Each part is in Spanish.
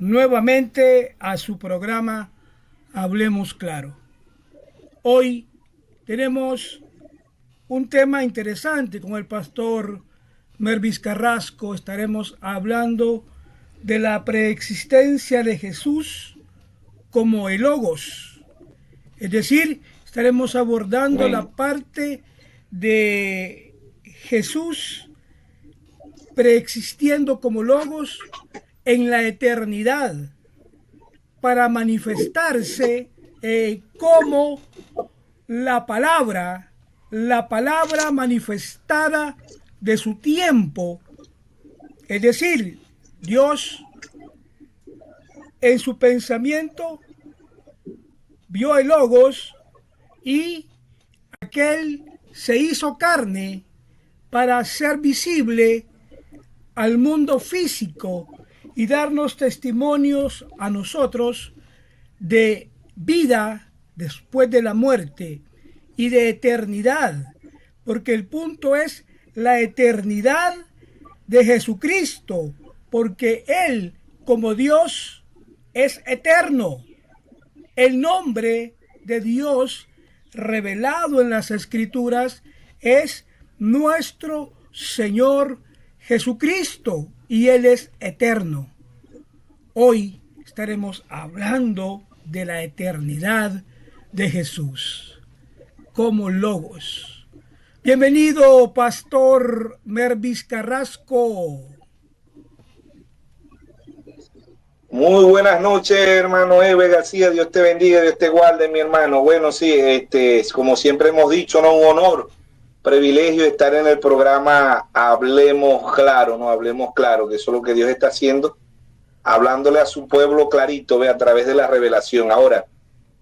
nuevamente a su programa Hablemos Claro. Hoy tenemos un tema interesante con el pastor Mervis Carrasco. Estaremos hablando de la preexistencia de Jesús como el Logos. Es decir, estaremos abordando la parte de Jesús preexistiendo como Logos en la eternidad para manifestarse como la palabra manifestada de su tiempo. Es decir, Dios en su pensamiento vio el Logos y aquel se hizo carne para ser visible al mundo físico y darnos testimonios a nosotros de vida después de la muerte y de eternidad, porque el punto es la eternidad de Jesucristo, porque Él como Dios es eterno. El nombre de Dios revelado en las Escrituras es nuestro Señor Jesucristo, y Él es eterno. Hoy estaremos hablando de la eternidad de Jesús como Logos. Bienvenido, pastor Mervis Carrasco. Muy buenas noches, hermano Eve García. Dios te bendiga, Dios te guarde, mi hermano. Bueno, sí, como siempre hemos dicho, ¿no? Un honor, privilegio estar en el programa Hablemos Claro, ¿no? Hablemos Claro, que eso es lo que Dios está haciendo, hablándole a su pueblo clarito, ve, a través de la revelación. Ahora,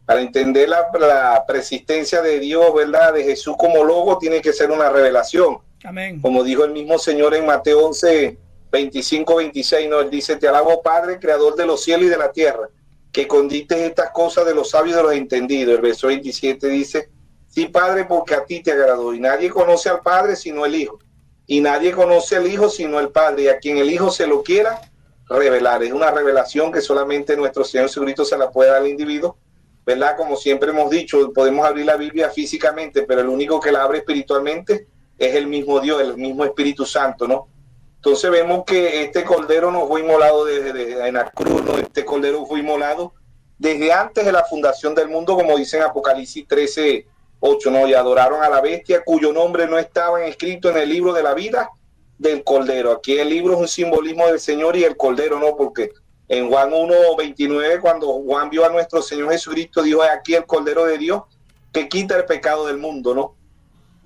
para entender la persistencia de Dios, ¿verdad?, de Jesús como Logo, tiene que ser una revelación. Amén. Como dijo el mismo Señor en Mateo 11, 25, 26, ¿no? Él dice: te alabo, Padre, creador de los cielos y de la tierra, que escondiste estas cosas de los sabios y de los entendidos. El verso 27 dice: sí, Padre, porque a ti te agradó, y nadie conoce al Padre sino el Hijo, y nadie conoce al Hijo sino el Padre, y a quien el Hijo se lo quiera revelar. Es una revelación que solamente nuestro Señor Jesucristo se la puede dar al individuo, ¿verdad? Como siempre hemos dicho, podemos abrir la Biblia físicamente, pero el único que la abre espiritualmente es el mismo Dios, el mismo Espíritu Santo, ¿no? Entonces vemos que este cordero no fue inmolado en la cruz, ¿no? Este cordero fue inmolado desde antes de la fundación del mundo, como dice en Apocalipsis 13, 8, ¿no? Y adoraron a la bestia cuyo nombre no estaba escrito en el libro de la vida del cordero. Aquí el libro es un simbolismo del Señor y el cordero, ¿no? Porque en Juan 1, 29, cuando Juan vio a nuestro Señor Jesucristo, dijo: aquí el cordero de Dios que quita el pecado del mundo, ¿no?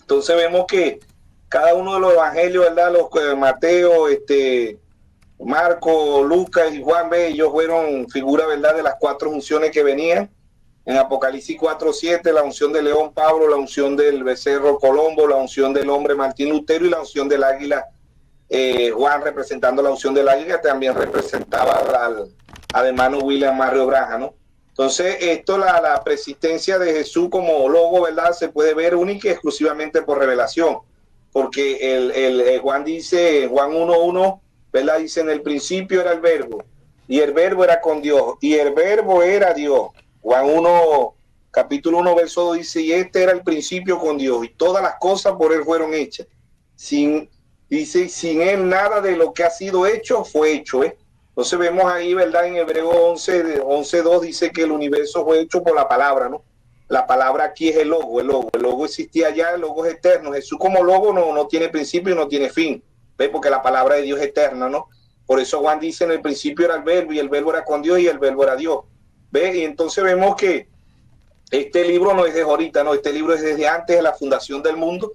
Entonces vemos que cada uno de los evangelios, ¿verdad?, los Mateo, Marco, Lucas y Juan, ellos fueron figuras, ¿verdad?, de las cuatro unciones que venían. En Apocalipsis 4:7, la unción del león Pablo, la unción del becerro Colombo, la unción del hombre Martín Lutero y la unción del águila Juan, representando la unción del águila, también representaba al hermano William Mario Branham, ¿no? Entonces, la persistencia de Jesús como Logo, ¿verdad?, se puede ver única y exclusivamente por revelación, porque el Juan dice, Juan 1:1, ¿verdad?, dice: en el principio era el verbo, y el verbo era con Dios, y el verbo era Dios. Juan 1, capítulo 1, verso 2 dice: y este era el principio con Dios, y todas las cosas por él fueron hechas. Sin él nada de lo que ha sido hecho fue hecho, ¿eh? Entonces vemos ahí, ¿verdad?, en Hebreo 11:2 dice que el universo fue hecho por la palabra, ¿no? La palabra aquí es el Logo. El Logo existía ya, el Logo es eterno. Jesús como Logo no tiene principio y no tiene fin, ¿ves? Porque la palabra de Dios es eterna, ¿no? Por eso Juan dice: en el principio era el verbo, y el verbo era con Dios, y el verbo era Dios. ¿Ves? Y entonces vemos que este libro no es de ahorita, ¿no? Este libro es desde antes de la fundación del mundo.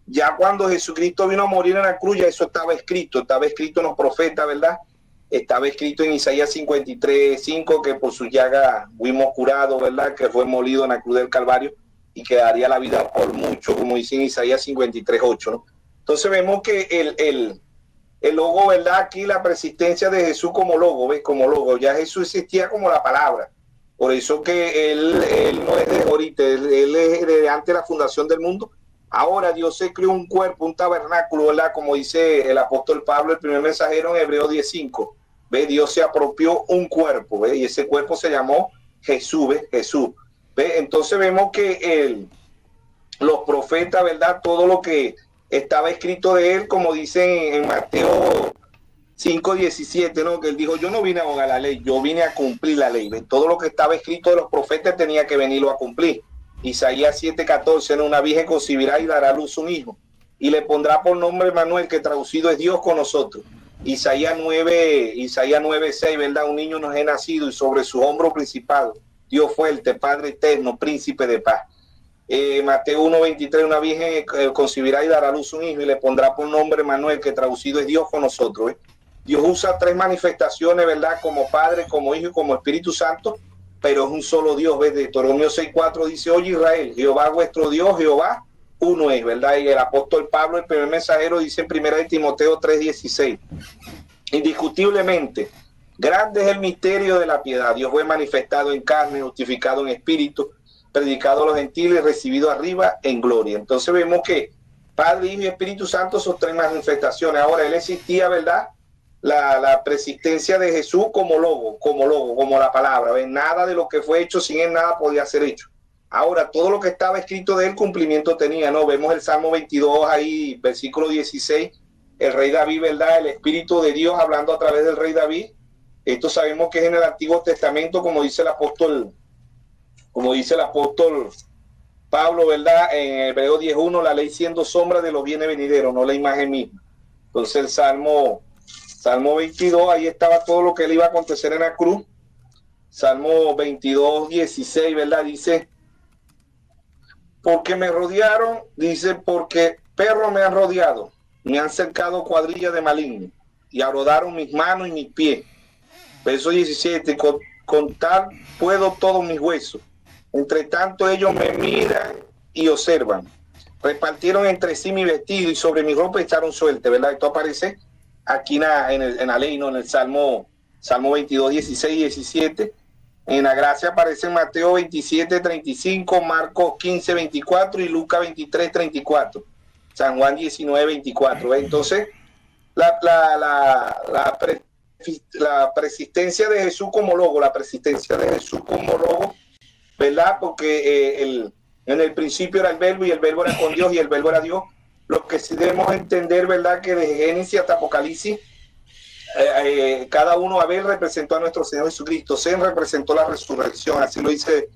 Ya cuando Jesucristo vino a morir en la cruz, ya eso estaba escrito en los profetas, ¿verdad? Estaba escrito en Isaías 53:5, que por su llaga fuimos curados, ¿verdad?, que fue molido en la cruz del Calvario y que daría la vida por mucho, como dice en Isaías 53:8, ¿no? Entonces vemos que el Logo, ¿verdad?, aquí la persistencia de Jesús como Logo, ¿ves? Como Logo, ya Jesús existía como la palabra. Por eso que él no es de ahorita, él es de antes de la fundación del mundo. Ahora Dios se creó un cuerpo, un tabernáculo, ¿verdad?, como dice el apóstol Pablo, el primer mensajero, en Hebreos 10:5. ¿Ve? Dios se apropió un cuerpo, ¿ve? Y ese cuerpo se llamó Jesús, ¿ve? Jesús. ¿Ve? Entonces vemos que los profetas, ¿verdad? Todo lo que estaba escrito de él, como dicen en Mateo 5:17, ¿no? Que él dijo, yo no vine a abogar la ley, yo vine a cumplir la ley. ¿Ve? Todo lo que estaba escrito de los profetas tenía que venirlo a cumplir. Isaías 7:14, ¿no? Una virgen concebirá y dará a luz un hijo, y le pondrá por nombre Manuel, que traducido es Dios con nosotros. Isaías 9:6, ¿verdad? Un niño nos es nacido y sobre su hombro principado, Dios fuerte, Padre eterno, príncipe de paz. Mateo 1:23, una virgen concebirá y dará a luz un hijo y le pondrá por nombre Manuel, que traducido es Dios con nosotros. Dios usa tres manifestaciones, ¿verdad? Como Padre, como Hijo y como Espíritu Santo, pero es un solo Dios. ¿Ves? Deuteronomio 6:4 dice, oye Israel, Jehová vuestro Dios, Jehová uno es, ¿verdad? Y el apóstol Pablo, el primer mensajero, dice en 1 de Timoteo 3:16, indiscutiblemente, grande es el misterio de la piedad. Dios fue manifestado en carne, justificado en espíritu, predicado a los gentiles, recibido arriba en gloria. Entonces vemos que Padre, Hijo y Espíritu Santo son tres manifestaciones. Ahora, él existía, ¿verdad? La persistencia de Jesús como logo, como la palabra. ¿Ven? Nada de lo que fue hecho sin él, nada podía ser hecho. Ahora, todo lo que estaba escrito de él, cumplimiento tenía, ¿no? Vemos el Salmo 22 ahí, versículo 16, el rey David, ¿verdad? El Espíritu de Dios hablando a través del rey David. Esto sabemos que es en el Antiguo Testamento, como dice el apóstol Pablo, ¿verdad? En Hebreo 10:1, la ley siendo sombra de los bienes venideros, no la imagen misma. Entonces el Salmo 22, ahí estaba todo lo que le iba a acontecer en la cruz. Salmo 22:16, ¿verdad? Dice, porque me rodearon, dice, porque perros me han rodeado, me han cercado cuadrillas de malignos, y arodaron mis manos y mis pies. Verso 17, contar puedo todos mis huesos. Entre tanto ellos me miran y observan. Repartieron entre sí mi vestido y sobre mi ropa echaron suerte, ¿verdad? Esto aparece aquí en la ley, ¿no? En el Salmo 22, 16 y 17. En la gracia aparece en Mateo 27, 35, Marcos 15, 24 y Lucas 23, 34. San Juan 19, 24. ¿Ves? Entonces, la persistencia de Jesús como logo, ¿verdad? Porque en el principio era el verbo y el verbo era con Dios y el verbo era Dios. Lo que sí debemos entender, ¿verdad? Que desde Génesis hasta Apocalipsis, cada uno, Abel representó a nuestro Señor Jesucristo, Sem representó la resurrección, así lo dice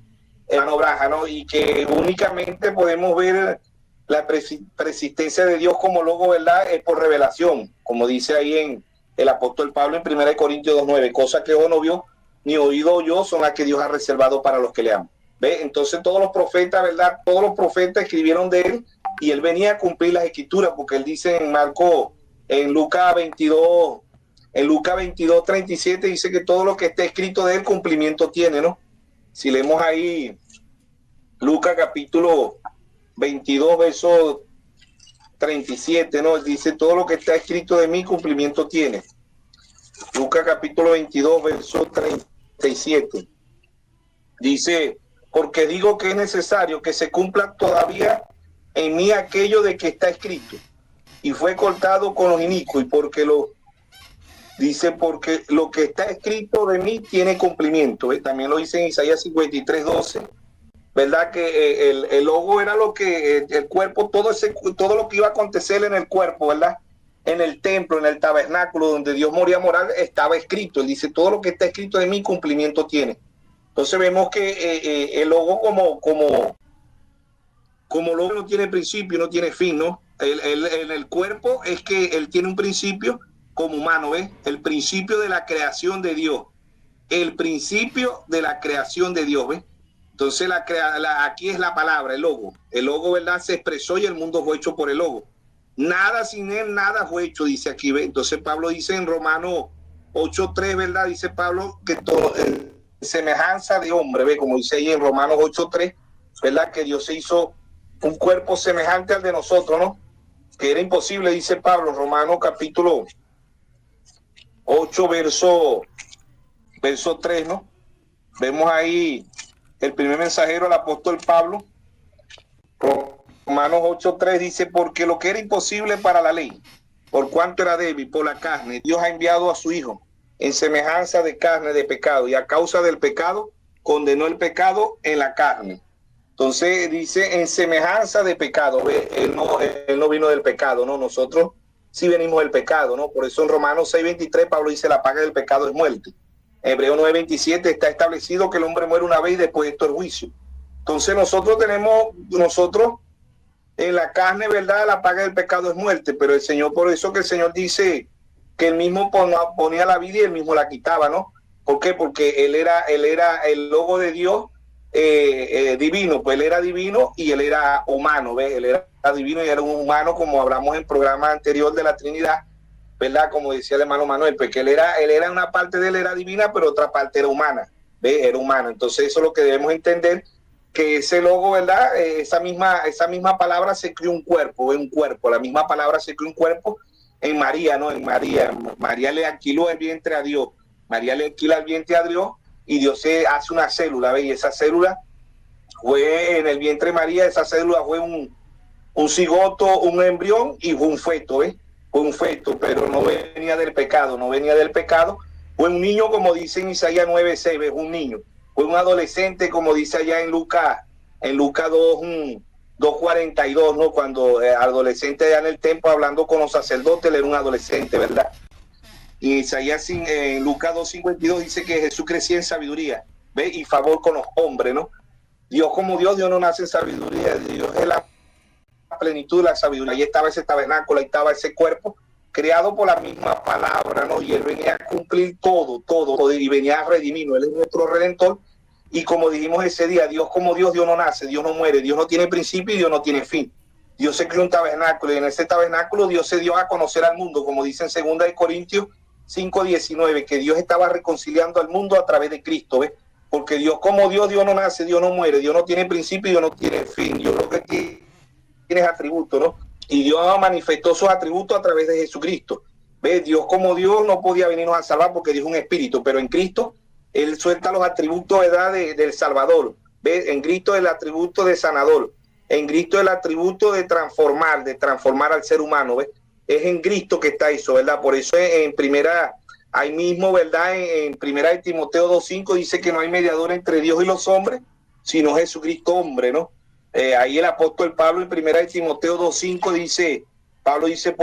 hermano Braja, ¿no? Y que únicamente podemos ver la persistencia de Dios como logo, ¿verdad? Es por revelación, como dice ahí en el apóstol Pablo en 1 Corintios 2:9, cosas que ojo no vio ni oído oyó son las que Dios ha reservado para los que le aman. ¿Ve? Entonces todos los profetas, ¿verdad? Todos los profetas escribieron de él y él venía a cumplir las escrituras, porque él dice en Lucas 22, 37, dice que todo lo que está escrito de él cumplimiento tiene, ¿no? Si leemos ahí Lucas capítulo 22, verso 37, ¿no? Dice, todo lo que está escrito de mí cumplimiento tiene. Lucas capítulo 22, verso 37. Dice, porque digo que es necesario que se cumpla todavía en mí aquello de que está escrito. Y fue cortado con los inicuos, y porque lo que está escrito de mí tiene cumplimiento. También lo dice en Isaías 53:12. ¿Verdad? Que el logo era lo que el cuerpo, todo lo que iba a acontecer en el cuerpo, ¿verdad? En el templo, en el tabernáculo donde Dios moría morar, estaba escrito. Él dice, todo lo que está escrito de mí cumplimiento tiene. Entonces vemos que el logo como logo no tiene principio, no tiene fin, ¿no? En el cuerpo es que él tiene un principio como humano, ¿ves? El principio de la creación de Dios. El principio de la creación de Dios, ¿ves? Entonces aquí es la palabra, el logo. El logo, ¿verdad? Se expresó y el mundo fue hecho por el logo. Nada sin él, nada fue hecho, dice aquí, ¿ves? Entonces Pablo dice en Romanos 8:3, ¿verdad? Dice Pablo que todo semejanza de hombre, ¿ves? Como dice ahí en Romanos 8:3, ¿verdad? Que Dios se hizo un cuerpo semejante al de nosotros, ¿no? Que era imposible, dice Pablo, Romanos capítulo 8, verso 3, ¿no? Vemos ahí el primer mensajero, el apóstol Pablo, Romanos 8:3 dice, porque lo que era imposible para la ley, por cuanto era débil, por la carne, Dios ha enviado a su Hijo, en semejanza de carne de pecado, y a causa del pecado condenó el pecado en la carne. Entonces dice en semejanza de pecado, ¿ve? Él no vino del pecado, ¿no? Nosotros sí venimos del pecado, ¿no? Por eso en Romanos 6:23 Pablo dice la paga del pecado es muerte. En Hebreo 9:27 está establecido que el hombre muere una vez y después esto es juicio. Entonces nosotros en la carne, ¿verdad? La paga del pecado es muerte, pero el Señor, por eso que el Señor dice que él mismo ponía la vida y él mismo la quitaba, ¿no? ¿Por qué? Porque él era el logo de Dios divino, pues él era divino y él era humano, ¿ves? Él era divino y era un humano, como hablamos en el programa anterior de la Trinidad, ¿verdad? Como decía el hermano Manuel, porque él era una parte de él era divina, pero otra parte era humana, ¿ves? Era humano. Entonces eso es lo que debemos entender, que ese logo, ¿verdad? Esa misma palabra se creó un cuerpo, ¿ves? Un cuerpo, la misma palabra se creó un cuerpo en María, ¿no? En María le alquiló el vientre a Dios, María le alquila el vientre a Dios, y Dios se hace una célula, ¿ves? Y esa célula fue en el vientre de María, esa célula fue un cigoto, un embrión y fue un feto, ¿ves? Fue un feto, pero no venía del pecado, fue un niño, como dice en Isaías 9:6, ¿ves? Un niño, fue un adolescente, como dice allá en Lucas 2:42, ¿no? Cuando adolescente allá en el templo hablando con los sacerdotes, él era un adolescente, ¿verdad? Y Isaías en Lucas 2:52 dice que Jesús crecía en sabiduría, ¿ve? Y favor con los hombres, ¿no? Dios como Dios no nace en sabiduría, Dios es la plenitud de la sabiduría. Ahí estaba ese tabernáculo, ahí estaba ese cuerpo creado por la misma palabra, ¿no? Y él venía a cumplir todo, y venía a redimirnos. Él es nuestro redentor. Y como dijimos ese día, Dios como Dios no nace, Dios no muere, Dios no tiene principio y Dios no tiene fin. Dios se creó un tabernáculo y en ese tabernáculo Dios se dio a conocer al mundo, como dice en 2 Corintios 5:19, que Dios estaba reconciliando al mundo a través de Cristo, ¿ves? Porque Dios como Dios no nace, Dios no muere, Dios no tiene principio y Dios no tiene fin. Dios lo que tiene es atributos, ¿no? Y Dios manifestó sus atributos a través de Jesucristo. ¿Ves? Dios como Dios no podía venirnos a salvar porque Dios es un espíritu, pero en Cristo Él suelta los atributos, ¿verdad? del Salvador. ¿Ves? En Cristo el atributo de sanador. En Cristo el atributo de transformar al ser humano, ¿ves? Es en Cristo que está eso, ¿verdad? Por eso ahí mismo, ¿verdad? En primera de Timoteo 2:5 dice que no hay mediador entre Dios y los hombres, sino Jesucristo hombre, ¿no? Ahí el apóstol Pablo en primera de Timoteo 2:5 dice, Pablo dice,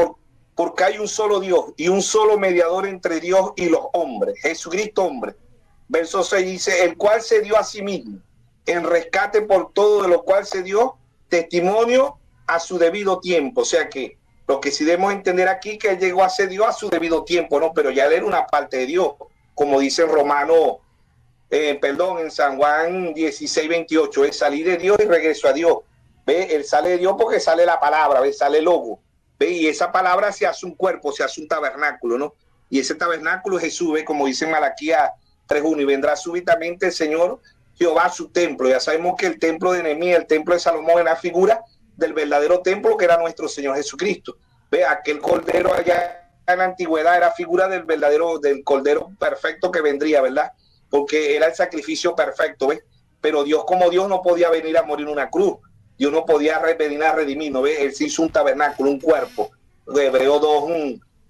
porque hay un solo Dios y un solo mediador entre Dios y los hombres, Jesucristo hombre. Verso 6 dice, el cual se dio a sí mismo en rescate por todo, de lo cual se dio testimonio a su debido tiempo. O sea que lo que sí debemos entender aquí, que él llegó a ser Dios a su debido tiempo, ¿no? Pero ya él era una parte de Dios, como dice en San Juan 16:28, él salí de Dios y regresó a Dios. ¿Ve? Él sale de Dios porque sale la palabra, ¿ve? Sale el logo. ¿Ve? Y esa palabra se hace un cuerpo, se hace un tabernáculo, ¿no? Y ese tabernáculo es Jesús, ¿ve? Como dice en Malaquías 3:1, y vendrá súbitamente el Señor Jehová a su templo. Ya sabemos que el templo de Nehemías, el templo de Salomón, es la figura del verdadero templo que era nuestro Señor Jesucristo. Ve, aquel cordero allá en la antigüedad era figura del cordero perfecto que vendría, ¿verdad? Porque era el sacrificio perfecto, ¿ves? Pero Dios como Dios no podía venir a morir en una cruz. Dios no podía venir a redimirnos, ¿ves? Él se hizo un tabernáculo, un cuerpo. De Hebreo 2,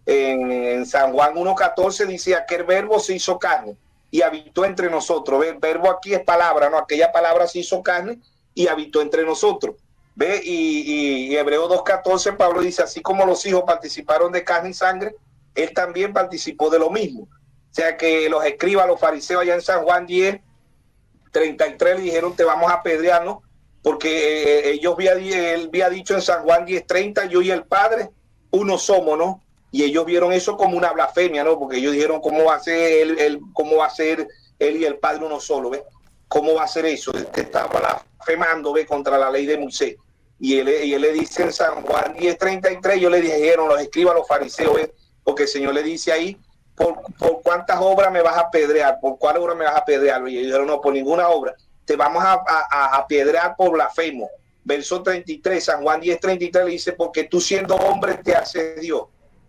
en San Juan 1:14 dice, aquel verbo se hizo carne y habitó entre nosotros. ¿Ves? El verbo aquí es palabra, ¿no? Aquella palabra se hizo carne y habitó entre nosotros. ¿Ve? Y Hebreo 2:14 Pablo dice, así como los hijos participaron de carne y sangre, él también participó de lo mismo. O sea que los escribas, los fariseos allá en San Juan 10:33 le dijeron, te vamos a apedrear, ¿no? Porque él había dicho en San Juan 10:30, yo y el Padre uno somos, ¿no? Y ellos vieron eso como una blasfemia, ¿no? Porque ellos dijeron, ¿cómo va a ser él y el Padre uno solo? ¿Ves? ¿Cómo va a ser eso? Que está blasfemando, ¿ves? Contra la ley de Moisés. Y él le dice en San Juan 10:33, ellos le dijeron, los escribas, los fariseos, ¿ves? Porque el Señor le dice ahí, ¿por cuántas obras me vas a apedrear? ¿Por cuál obra me vas a apedrear? Y ellos dijeron, no, por ninguna obra. Te vamos a apedrear por blasfemo. Verso 33, San Juan 10:33 le dice, porque tú siendo hombre te haces Dios.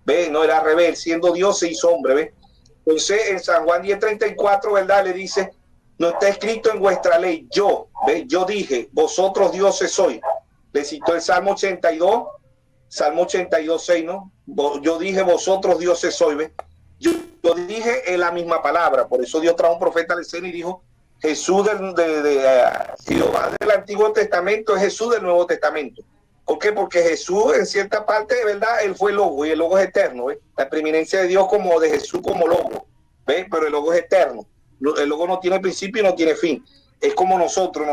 ¿Ves? No era al revés, siendo Dios se hizo hombre, ¿ves? Entonces en San Juan 10:34, ¿verdad? Le dice, no está escrito en vuestra ley, ¿ves? Yo dije, vosotros dioses sois. Le citó el Salmo 82, Salmo 82:6, ¿no? Yo dije, vosotros dioses sois, ¿ves? Yo yo dije es la misma palabra. Por eso Dios trajo un profeta a la escena y dijo, Jesús Jehová del Antiguo Testamento es Jesús del Nuevo Testamento. ¿Por qué? Porque Jesús en cierta parte de verdad, él fue el Logo y el Logo es eterno. ¿Ve? La preeminencia de Dios como de Jesús como Logo. ¿Ve? Pero el Logo es eterno. El Logo no tiene principio y no tiene fin. Es como nosotros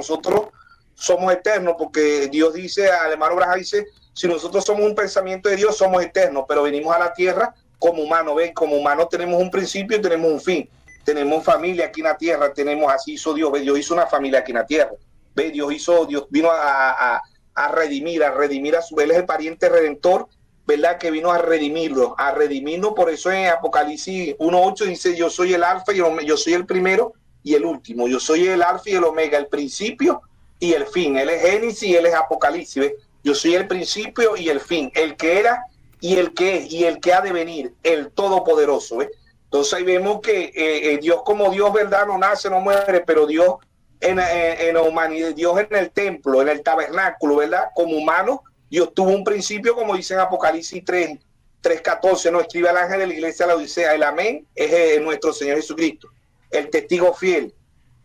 somos eternos porque Dios dice, al hermano Braja dice, si nosotros somos un pensamiento de Dios, somos eternos, pero venimos a la tierra como humanos, ¿ven? Como humanos tenemos un principio y tenemos un fin. Tenemos familia aquí en la tierra, así hizo Dios, ¿ve? Dios hizo una familia aquí en la tierra, ¿ve? Dios vino a redimir a su, él es el pariente redentor, ¿verdad? Que vino a redimirnos, por eso en Apocalipsis 1:8 dice, yo soy el alfa y yo soy el primero y el último, yo soy el alfa y el omega, el principio y el fin. Él es Génesis y él es Apocalipsis, ¿ve? Yo soy el principio y el fin, el que era y el que es y el que ha de venir, el todopoderoso, ¿ve? Entonces ahí vemos que Dios como Dios, ¿verdad? No nace, no muere, pero Dios en la humanidad, Dios en el templo, en el tabernáculo, ¿verdad? Como humano, Dios tuvo un principio, como dice en Apocalipsis 3:14, no escribe al ángel de la iglesia de la Odisea, el amén es nuestro Señor Jesucristo, el testigo fiel,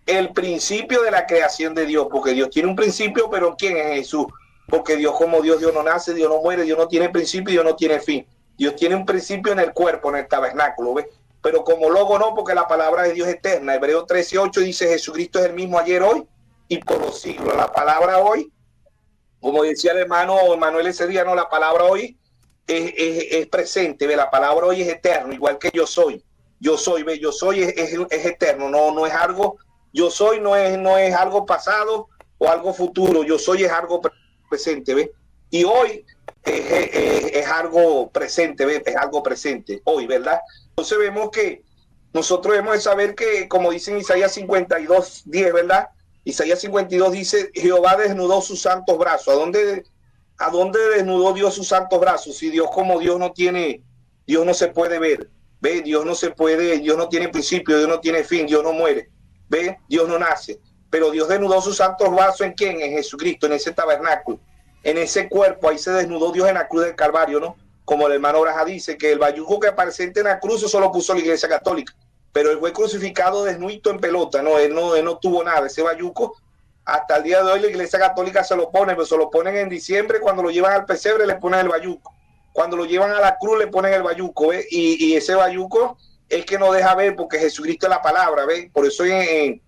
el principio de la creación de Dios, porque Dios tiene un principio, pero ¿quién es Jesús? Porque Dios como Dios, Dios no nace, Dios no muere, Dios no tiene principio y Dios no tiene fin. Dios tiene un principio en el cuerpo, en el tabernáculo, ¿ves? Pero como Logo no, porque la palabra de Dios es eterna. Hebreos 13:8 dice, Jesucristo es el mismo ayer, hoy y por los siglos. La palabra hoy, como decía el hermano Manuel ese día, no, la palabra hoy es presente, ¿ve? La palabra hoy es eterno, igual que yo soy. Yo soy, ¿ve? Yo soy es eterno, no es algo, yo soy no es algo pasado o algo futuro, yo soy es algo presente, ¿ve? Y hoy es algo presente, ¿ve? Es algo presente, hoy, ¿verdad? Entonces vemos que nosotros debemos de saber que, como dice en Isaías 52:10, ¿verdad? Isaías 52 dice, Jehová desnudó sus santos brazos. ¿A dónde desnudó Dios sus santos brazos? Si Dios como Dios Dios no se puede ver, ¿ve? Dios no tiene principio, Dios no tiene fin, Dios no muere, ¿ve? Dios no nace. Pero Dios desnudó sus santos brazos ¿en quién? En Jesucristo, en ese tabernáculo, en ese cuerpo. Ahí se desnudó Dios en la cruz del Calvario, ¿no? Como el hermano Braja dice, que el bayuco que aparece en la cruz eso lo puso la Iglesia Católica, pero él fue crucificado desnudo en pelota, ¿no? Él no tuvo nada. Ese bayuco, hasta el día de hoy la Iglesia Católica se lo pone, pero se lo ponen en diciembre, cuando lo llevan al pesebre le ponen el bayuco, cuando lo llevan a la cruz le ponen el bayuco, ¿ve? Y ese bayuco es que no deja ver, porque Jesucristo es la palabra, ¿ve? Por eso en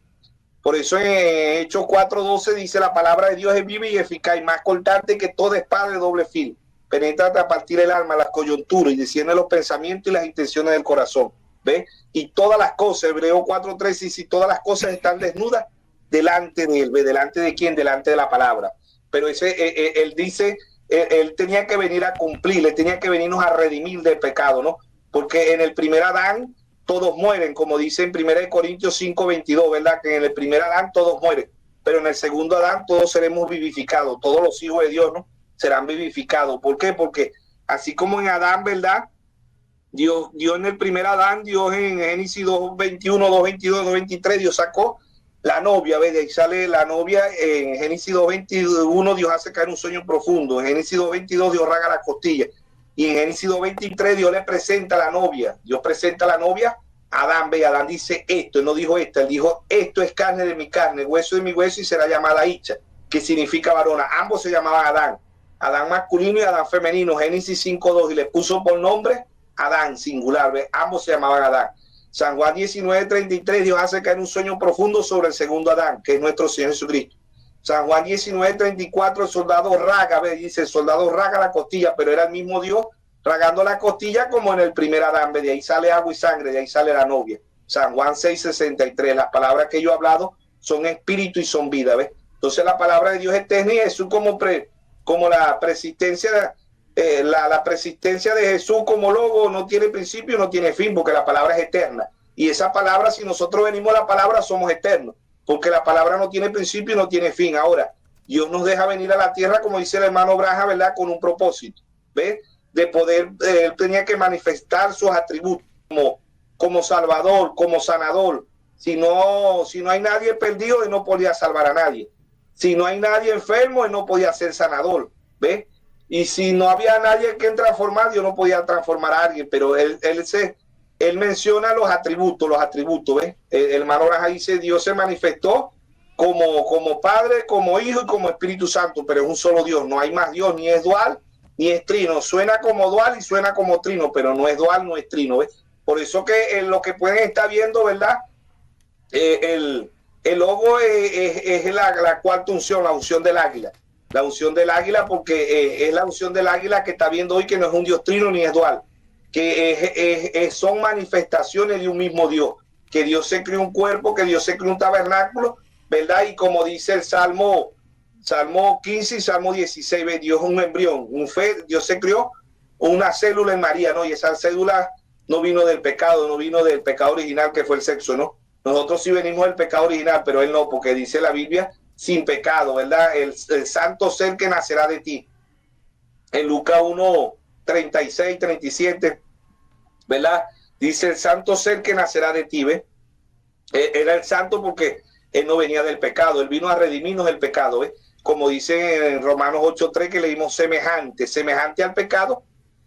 Hechos 4:12 dice, la palabra de Dios es viva y eficaz y más cortante que toda espada de doble filo, penetra hasta partir el alma, las coyunturas y discierne los pensamientos y las intenciones del corazón, ¿ve? Y todas las cosas, Hebreo 4:13 dice, todas las cosas están desnudas delante de él, ¿ve? ¿Delante de quién? Delante de la palabra. Pero él dice, él tenía que venir a cumplir, él tenía que venirnos a redimir del pecado, ¿no? Porque en el primer Adán todos mueren, como dice en 1 Corintios 5:22, ¿verdad? Que en el primer Adán todos mueren, pero en el segundo Adán todos seremos vivificados, todos los hijos de Dios, ¿no? Serán vivificados. ¿Por qué? Porque así como en Adán, ¿verdad? Dios en el primer Adán, Dios en Génesis 2:21, 2:22, 2:23, Dios sacó la novia, ¿ves? De ahí sale la novia. En Génesis 2:21 Dios hace caer un sueño profundo. En Génesis 2:22 Dios rasga las costillas. Y en Génesis 2:23 Dios le presenta a la novia. Dios presenta a la novia a Adán, ¿ves? Adán dice esto, él no dijo esto, él dijo esto es carne de mi carne, hueso de mi hueso y será llamada Icha, que significa varona. Ambos se llamaban Adán. Adán masculino y Adán femenino, Génesis 5:2, y le puso por nombre Adán, singular, ¿ves? Ambos se llamaban Adán. San Juan 19:33, Dios hace caer un sueño profundo sobre el segundo Adán, que es nuestro Señor Jesucristo. San Juan 19:34, el soldado raga, ¿ves? Dice, el soldado raga la costilla, pero era el mismo Dios ragando la costilla como en el primer Adán, ¿ves? De ahí sale agua y sangre, de ahí sale la novia. San Juan 6:63, las palabras que yo he hablado son espíritu y son vida, ¿ves? Entonces la palabra de Dios es eterna y Jesús como la persistencia, la persistencia de Jesús como Logo no tiene principio, no tiene fin, porque la palabra es eterna. Y esa palabra, si nosotros venimos a la palabra, somos eternos, porque la palabra no tiene principio y no tiene fin. Ahora, Dios nos deja venir a la tierra, como dice el hermano Braja, ¿verdad? Con un propósito, ¿ves? De poder, él tenía que manifestar sus atributos como Salvador, como sanador. Si no hay nadie perdido, él no podía salvar a nadie. Si no hay nadie enfermo, él no podía ser sanador, ¿ves? Y si no había nadie que transformar, Dios no podía transformar a alguien, pero él él menciona los atributos, ¿ves? El hermano Raja dice, Dios se manifestó como Padre, como Hijo y como Espíritu Santo, pero es un solo Dios, no hay más Dios, ni es dual, ni es trino. Suena como dual y suena como trino, pero no es dual, no es trino, ¿ves? Por eso que lo que pueden estar viendo, ¿verdad? El logo es la cuarta unción, la unción del águila. La unción del águila, porque es la unción del águila que está viendo hoy, que no es un Dios trino ni es dual, que son manifestaciones de un mismo Dios, que Dios se creó un cuerpo, que Dios se creó un tabernáculo, ¿verdad? Y como dice el Salmo 15 y Salmo 16, ¿ves? Dios es un embrión, Dios se creó una célula en María, ¿no? Y esa célula no vino del pecado, no vino del pecado original que fue el sexo, ¿no? Nosotros sí venimos del pecado original, pero él no, porque dice la Biblia, sin pecado, ¿verdad? El santo ser que nacerá de ti. En Lucas 1, 36, 37, ¿verdad? Dice el santo ser que nacerá de ti, ¿ves? Era el santo porque él no venía del pecado, él vino a redimirnos del pecado, ¿ves? Como dice en Romanos 8:3 que leímos semejante al pecado,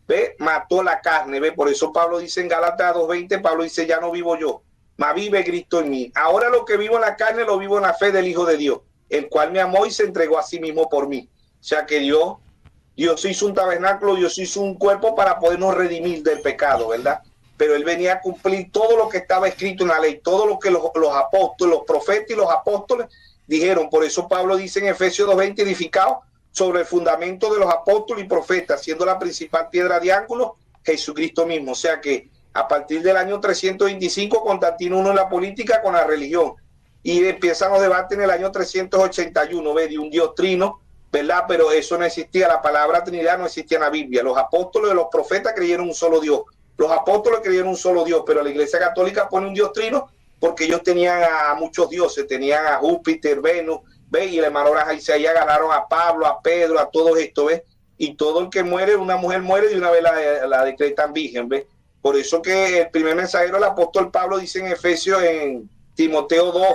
¿ve? Mató la carne, ¿ve? Por eso Pablo dice en Gálatas 2:20, Pablo dice, ya no vivo yo, mas vive Cristo en mí. Ahora lo que vivo en la carne lo vivo en la fe del Hijo de Dios, el cual me amó y se entregó a sí mismo por mí. O sea que Dios hizo un tabernáculo, Dios hizo un cuerpo para podernos redimir del pecado, ¿verdad? Pero él venía a cumplir todo lo que estaba escrito en la ley, todo lo que los apóstoles, los profetas y los apóstoles dijeron. Por eso Pablo dice en Efesios 2:20, edificado sobre el fundamento de los apóstoles y profetas, siendo la principal piedra de ángulo Jesucristo mismo. O sea que a partir del año 325 Constantino uno en la política con la religión, y empiezan los debates en el año 381, ¿ves? De un Dios trino, ¿verdad? Pero eso no existía, la palabra Trinidad no existía en la Biblia. Los apóstoles y los profetas creyeron un solo Dios. Los apóstoles creyeron un solo Dios, pero la Iglesia Católica pone un Dios trino porque ellos tenían a muchos dioses, tenían a Júpiter, Venus, ¿ves? Y el hermano Raja dice, ahí agarraron a Pablo, a Pedro, a todos estos, ¿ves? Y todo el que muere, una mujer muere y una vez la decretan virgen, ¿ves? Por eso que el primer mensajero, el apóstol Pablo, dice en Efesios, en Timoteo 2,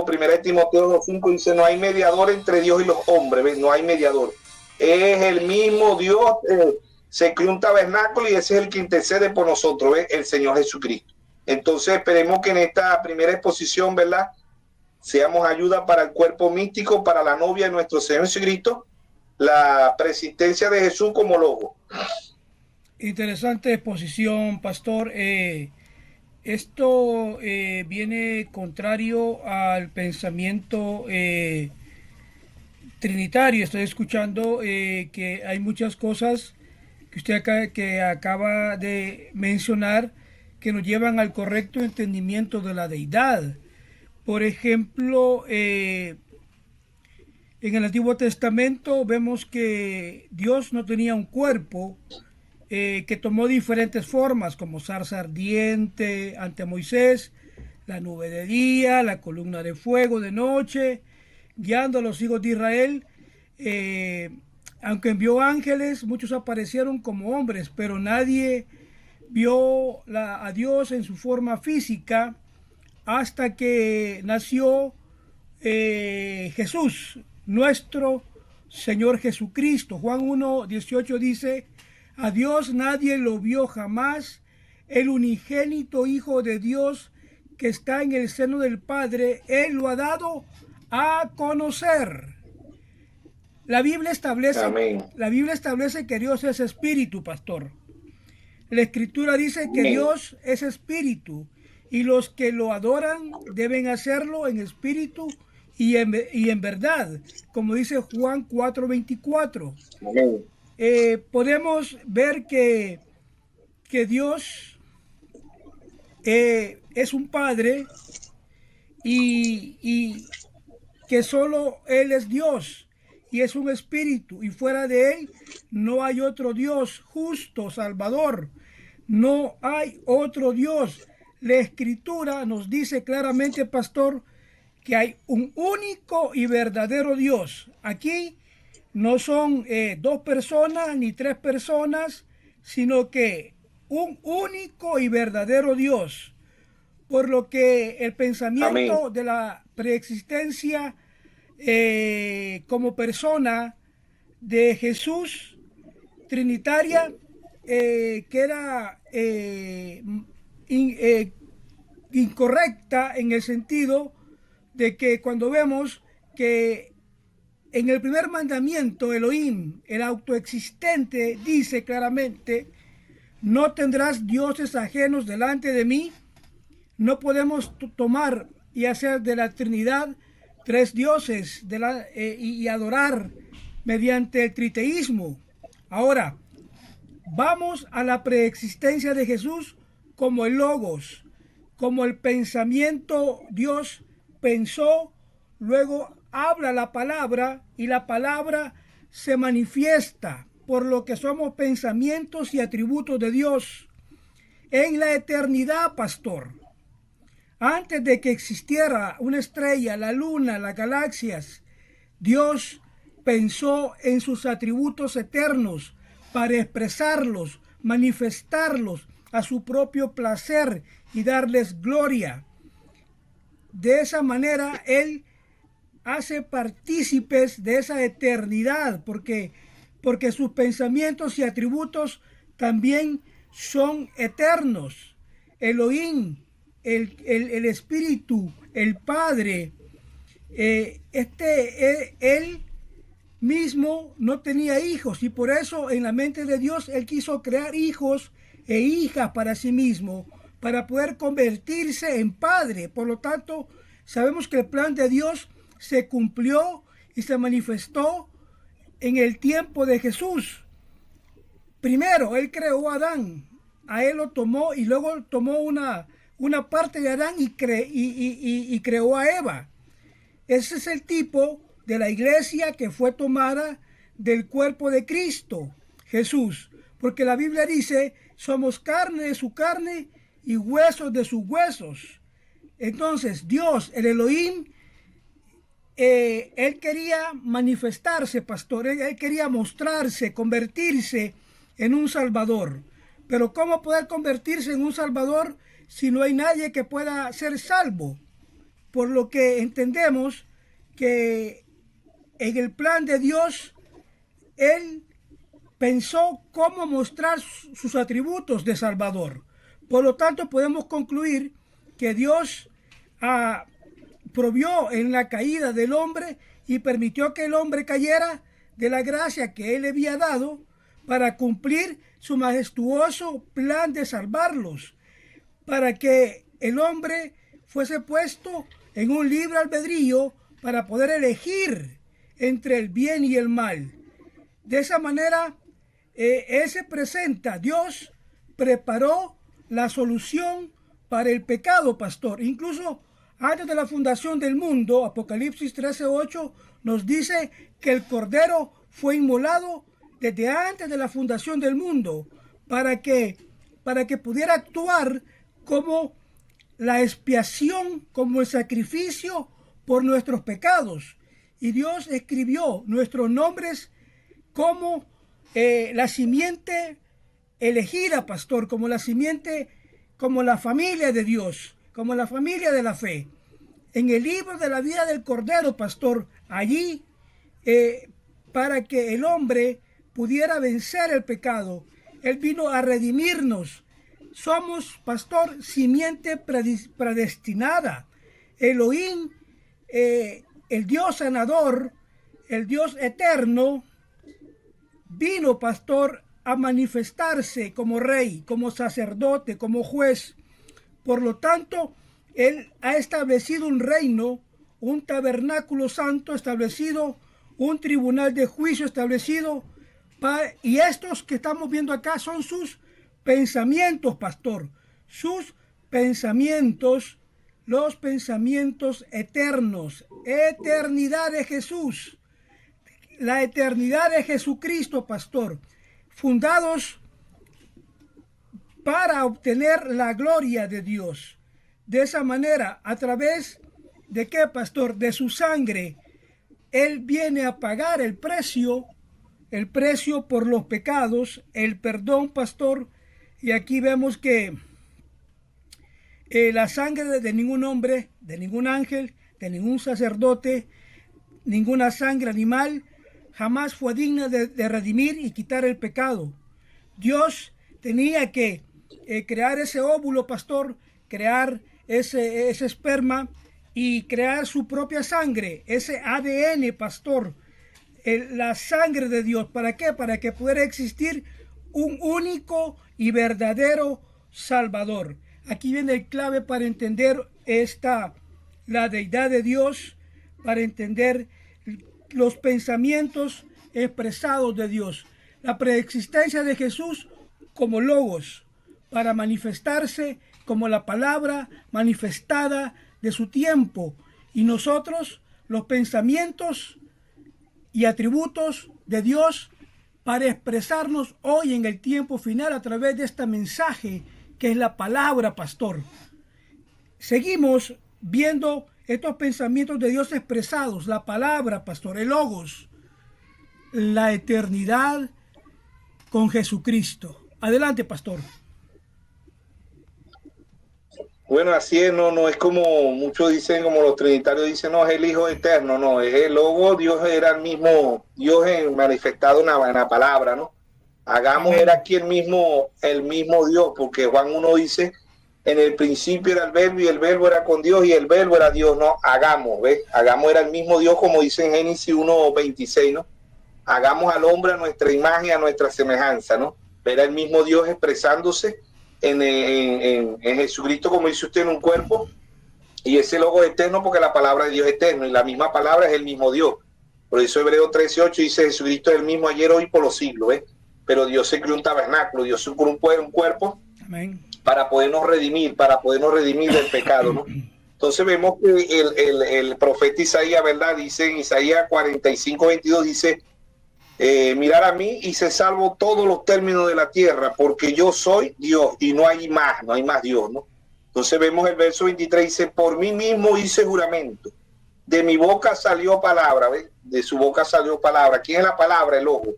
primera de Timoteo 2:5, dice, no hay mediador entre Dios y los hombres, ¿ves? No hay mediador. Es el mismo Dios, se creó un tabernáculo y ese es el que intercede por nosotros, ¿ves? El Señor Jesucristo. Entonces esperemos que en esta primera exposición, ¿verdad?, seamos ayuda para el cuerpo místico, para la novia de nuestro Señor Jesucristo, la persistencia de Jesús como logo. Interesante exposición, pastor. Esto viene contrario al pensamiento trinitario. Estoy escuchando que hay muchas cosas que usted acaba de mencionar que nos llevan al correcto entendimiento de la deidad. Por ejemplo, en el Antiguo Testamento vemos que Dios no tenía un cuerpo, que tomó diferentes formas, como zarza ardiente ante Moisés, la nube de día, la columna de fuego de noche, guiando a los hijos de Israel. Aunque envió ángeles, muchos aparecieron como hombres, pero nadie vio a Dios en su forma física hasta que nació Jesús, nuestro Señor Jesucristo. Juan 1:18 dice, a Dios nadie lo vio jamás, el unigénito Hijo de Dios que está en el seno del Padre, Él lo ha dado a conocer. La Biblia establece que Dios es espíritu, pastor. La Escritura dice que Dios es espíritu y los que lo adoran deben hacerlo en espíritu y en verdad, como dice Juan 4:24. Podemos ver que Dios es un Padre y que solo Él es Dios y es un espíritu, y fuera de Él no hay otro Dios justo, Salvador. No hay otro Dios. La Escritura nos dice claramente, pastor, que hay un único y verdadero Dios. Aquí no son dos personas ni tres personas, sino que un único y verdadero Dios. Por lo que el pensamiento de la preexistencia como persona de Jesús trinitaria queda incorrecta en el sentido de que cuando vemos que en el primer mandamiento Elohim, el autoexistente, dice claramente: no tendrás dioses ajenos delante de mí. No podemos tomar y hacer de la Trinidad tres dioses y adorar mediante el triteísmo. Ahora, vamos a la preexistencia de Jesús como el Logos, como el pensamiento. Dios pensó, luego habla la palabra y la palabra se manifiesta, por lo que somos pensamientos y atributos de Dios. En la eternidad, pastor, antes de que existiera una estrella, la luna, las galaxias, Dios pensó en sus atributos eternos para expresarlos, manifestarlos a su propio placer y darles gloria. De esa manera Él hace partícipes de esa eternidad, porque sus pensamientos y atributos también son eternos. Elohim, el Espíritu, el Padre, Él mismo no tenía hijos, y por eso en la mente de Dios Él quiso crear hijos e hijas para sí mismo, para poder convertirse en Padre. Por lo tanto, sabemos que el plan de Dios se cumplió y se manifestó en el tiempo de Jesús. Primero, Él creó a Adán, a Él lo tomó y luego tomó una parte de Adán y creó a Eva. Ese es el tipo de la iglesia que fue tomada del cuerpo de Cristo, Jesús. Porque la Biblia dice: somos carne de su carne y huesos de sus huesos. Entonces, Dios, el Elohim, Él quería manifestarse, pastor. Él quería mostrarse, convertirse en un Salvador. Pero ¿cómo poder convertirse en un Salvador si no hay nadie que pueda ser salvo? Por lo que entendemos que en el plan de Dios, Él pensó cómo mostrar sus atributos de Salvador. Por lo tanto, podemos concluir que Dios provió en la caída del hombre y permitió que el hombre cayera de la gracia que Él le había dado para cumplir su majestuoso plan de salvarlos, para que el hombre fuese puesto en un libre albedrío para poder elegir entre el bien y el mal. De esa manera, Él se presenta. Dios preparó la solución para el pecado, pastor. Incluso antes de la fundación del mundo, Apocalipsis 13:8 nos dice que el Cordero fue inmolado desde antes de la fundación del mundo para que pudiera actuar como la expiación, como el sacrificio por nuestros pecados. Y Dios escribió nuestros nombres como la simiente elegida, pastor, como la simiente, como la familia de Dios, como la familia de la fe. En el libro de la vida del Cordero, pastor, allí para que el hombre pudiera vencer el pecado. Él vino a redimirnos. Somos, pastor, simiente predestinada. Elohim, el Dios sanador, el Dios eterno, vino, pastor, a manifestarse como rey, como sacerdote, como juez. Por lo tanto, Él ha establecido un reino, un tabernáculo santo establecido, un tribunal de juicio establecido, y estos que estamos viendo acá son sus pensamientos, pastor, sus pensamientos, los pensamientos eternos, eternidad de Jesús, la eternidad de Jesucristo, pastor, fundados para obtener la gloria de Dios. De esa manera, a través de qué, pastor, de su sangre, Él viene a pagar el precio por los pecados, el perdón, pastor. Y aquí vemos que la sangre de ningún hombre, de ningún ángel, de ningún sacerdote, ninguna sangre animal, jamás fue digna de redimir y quitar el pecado. Dios tenía que crear ese óvulo, pastor, crear ese esperma y crear su propia sangre, ese ADN, pastor, la sangre de Dios. ¿Para qué? Para que pudiera existir un único y verdadero Salvador. Aquí viene el clave para entender la deidad de Dios, para entender los pensamientos expresados de Dios, la preexistencia de Jesús como logos, para manifestarse como la palabra manifestada de su tiempo, y nosotros los pensamientos y atributos de Dios para expresarnos hoy en el tiempo final a través de este mensaje que es la palabra, pastor. Seguimos viendo estos pensamientos de Dios expresados, la palabra, pastor, el logos, la eternidad con Jesucristo. Adelante, pastor. Bueno, así es, no es como muchos dicen, como los trinitarios dicen, no, es el Hijo eterno, no, es el logo. Dios era el mismo, Dios manifestado en la palabra, ¿no? Hagamos, era aquí el mismo Dios, porque Juan 1 dice, en el principio era el verbo y el verbo era con Dios y el verbo era Dios, ¿no? Hagamos, ¿ves? Hagamos era el mismo Dios, como dice en Génesis 1:26, ¿no? Hagamos al hombre a nuestra imagen, a nuestra semejanza, ¿no? Era el mismo Dios expresándose en Jesucristo, como dice usted, en un cuerpo, y ese logo es eterno porque la palabra de Dios es eterno y la misma palabra es el mismo Dios. Por eso Hebreos 13:8 dice, Jesucristo es el mismo ayer, hoy, por los siglos, ¿ves? Pero Dios se creó un tabernáculo, Dios se creó un cuerpo. Amén. Para podernos redimir del pecado, ¿no? Entonces vemos que el profeta Isaías, ¿verdad? Dice en Isaías 45:22, dice, mirar a mí y se salvo todos los términos de la tierra, porque yo soy Dios y no hay más Dios, ¿no? Entonces vemos el verso 23, dice, por mí mismo hice juramento, de mi boca salió palabra, ¿ves? De su boca salió palabra. ¿Quién es la palabra? El ojo.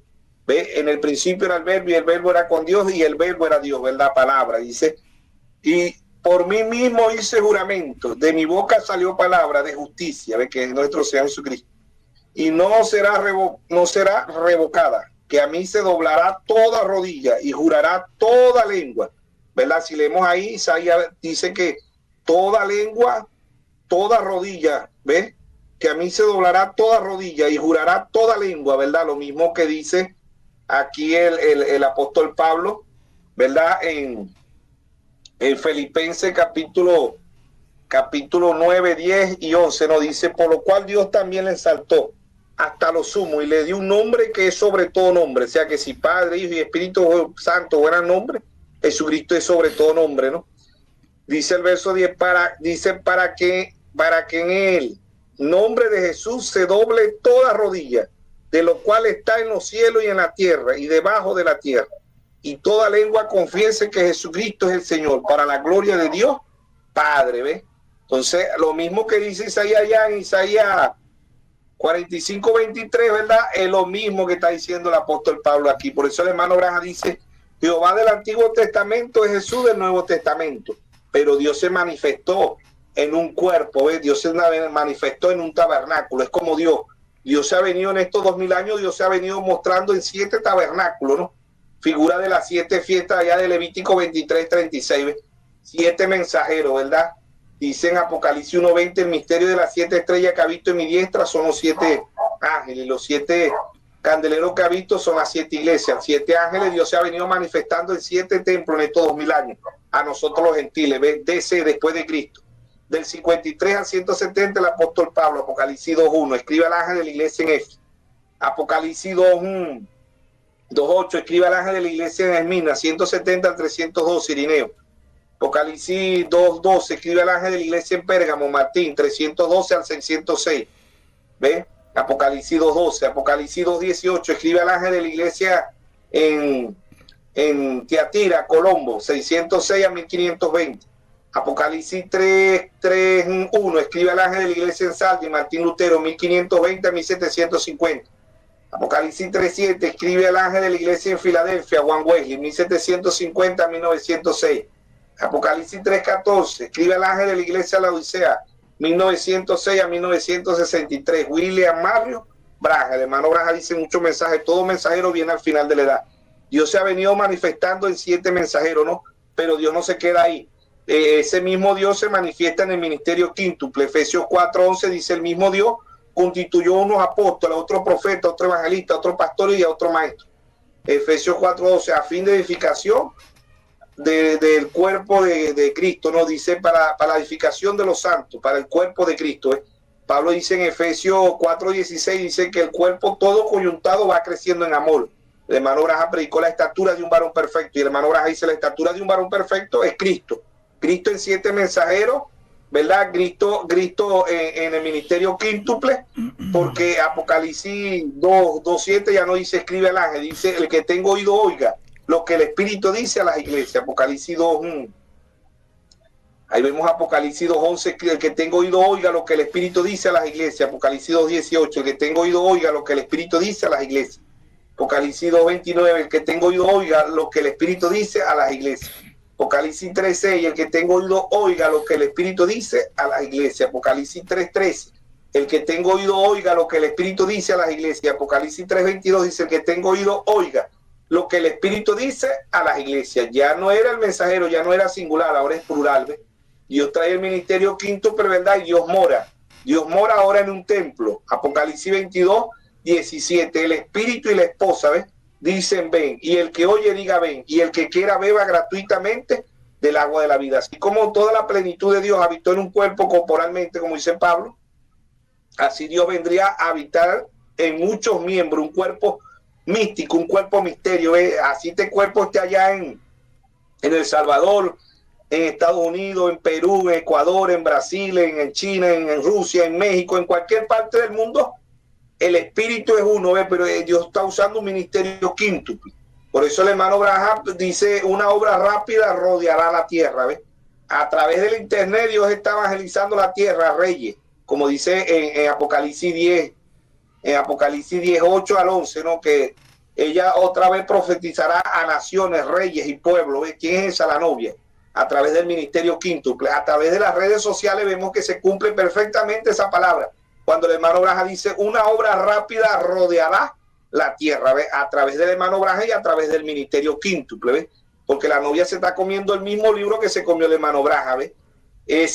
¿Ves? En el principio era el verbo y el verbo era con Dios y el verbo era Dios, ¿verdad? Palabra, dice, y por mí mismo hice juramento, de mi boca salió palabra de justicia, ¿ves? Que es nuestro Señor Jesucristo. Y no será revocada, que a mí se doblará toda rodilla y jurará toda lengua, ¿verdad? Si leemos ahí, Isaías dice que toda lengua, toda rodilla, ¿ves? Que a mí se doblará toda rodilla y jurará toda lengua, ¿verdad? Lo mismo que dice aquí el apóstol Pablo, ¿verdad? En Filipenses capítulo 9, 10 y 11, nos dice, por lo cual Dios también le exaltó hasta lo sumo y le dio un nombre que es sobre todo nombre. O sea que si Padre, Hijo y Espíritu Santo fueran nombre, Jesucristo es sobre todo nombre, ¿no? Dice el verso 10, para que en el nombre de Jesús se doble toda rodilla, de lo cual está en los cielos y en la tierra y debajo de la tierra, y toda lengua confiese que Jesucristo es el Señor, para la gloria de Dios Padre, ¿ves? Entonces, lo mismo que dice Isaías allá en Isaías 45:23, ¿verdad? Es lo mismo que está diciendo el apóstol Pablo aquí. Por eso el hermano Branham dice, Jehová del Antiguo Testamento es Jesús del Nuevo Testamento, pero Dios se manifestó en un cuerpo, ¿ves? Dios se manifestó en un tabernáculo, es como Dios. Dios se ha venido en estos 2000 años, Dios se ha venido mostrando en 7 tabernáculos, ¿no? Figura de las 7 fiestas allá de Levítico 23:36, ¿ves? 7 mensajeros, ¿verdad? Dice en Apocalipsis 1:20, el misterio de las 7 estrellas que ha visto en mi diestra son los 7 ángeles, los 7 candeleros que ha visto son las 7 iglesias, 7 ángeles. Dios se ha venido manifestando en 7 templos en estos 2000 años, a nosotros los gentiles, ¿ves? DC después de Cristo. Del 53 al 170 el apóstol Pablo, Apocalipsis 2:1, escribe al ángel de la iglesia en Éfeso. Apocalipsis 2:8, escribe al ángel de la iglesia en Esmirna. 170 al 302, Irineo. Apocalipsis 2:12, escribe al ángel de la iglesia en Pérgamo, Martín. 312 al 606, ¿ves? Apocalipsis 2:12. Apocalipsis 2:18, escribe al ángel de la iglesia en Tiatira, Colombo. 606 a 1520. Apocalipsis 3:1, escribe al ángel de la iglesia en Saldi, Martín Lutero, 1520 a 1750. Apocalipsis 3:7, escribe al ángel de la iglesia en Filadelfia, Juan Wesley, 1750 a 1906. Apocalipsis 3:14, escribe al ángel de la iglesia La Odisea, 1906 a 1963. William Mario Branham, el hermano Branham dice muchos mensajes, todo mensajero viene al final de la edad. Dios se ha venido manifestando en 7 mensajeros, ¿no? pero Dios no se queda ahí. Ese mismo Dios se manifiesta en el ministerio quíntuple. Efesios 4:11 dice: el mismo Dios constituyó unos apóstoles, otro profeta, otro evangelista, otro pastor y a otro maestro. Efesios 4:12, a fin de edificación del cuerpo de Cristo, ¿no? Dice para la edificación de los santos, para el cuerpo de Cristo. Pablo dice en Efesios 4:16, dice que el cuerpo todo coyuntado va creciendo en amor. El hermano Graham predicó la estatura de un varón perfecto, y el hermano Graham dice: la estatura de un varón perfecto es Cristo. Cristo en 7 mensajeros, ¿verdad? Cristo en el ministerio quíntuple, porque Apocalipsis 2:7 ya no dice escribe al ángel, dice el que tenga oído oiga lo que el Espíritu dice a las iglesias. Apocalipsis 2, ahí vemos Apocalipsis 2:11, el que tenga oído oiga lo que el Espíritu dice a las iglesias. Apocalipsis 2:18, el que tenga oído oiga lo que el Espíritu dice a las iglesias. Apocalipsis 2:29, el que tenga oído oiga lo que el Espíritu dice a las iglesias. Apocalipsis 3:6, el que tenga oído oiga lo que el Espíritu dice a las iglesias. Apocalipsis 3:13, el que tenga oído oiga lo que el Espíritu dice a las iglesias. Apocalipsis 3:22 dice: el que tenga oído oiga lo que el Espíritu dice a las iglesias. Ya no era el mensajero, ya no era singular, ahora es plural, ¿ves? Dios trae el ministerio quíntuple, ¿verdad? Y Dios mora. Dios mora ahora en un templo. Apocalipsis 22:17, el Espíritu y la esposa, ¿ves? Dicen ven, y el que oye diga ven, y el que quiera beba gratuitamente del agua de la vida. Así como toda la plenitud de Dios habitó en un cuerpo corporalmente, como dice Pablo, así Dios vendría a habitar en muchos miembros, un cuerpo místico, un cuerpo misterio. Así este cuerpo esté allá en El Salvador, en Estados Unidos, en Perú, en Ecuador, en Brasil, en China, en Rusia, en México, en cualquier parte del mundo. El espíritu es uno, pero Dios está usando un ministerio quíntuple. Por eso el hermano Graham dice: una obra rápida rodeará la tierra, ¿ves? A través del internet Dios está evangelizando la tierra, reyes, como dice en Apocalipsis 10, en Apocalipsis 10:8-11, ¿no? Que ella otra vez profetizará a naciones, reyes y pueblos. ¿Ves? ¿Quién es esa? La novia. A través del ministerio quíntuple, a través de las redes sociales vemos que se cumple perfectamente esa palabra. Cuando el hermano Graham dice: una obra rápida rodeará la tierra, ¿ves? A través del hermano Graham y a través del ministerio quíntuple, ¿ves? Porque la novia se está comiendo el mismo libro que se comió el hermano Graham, ¿ves? El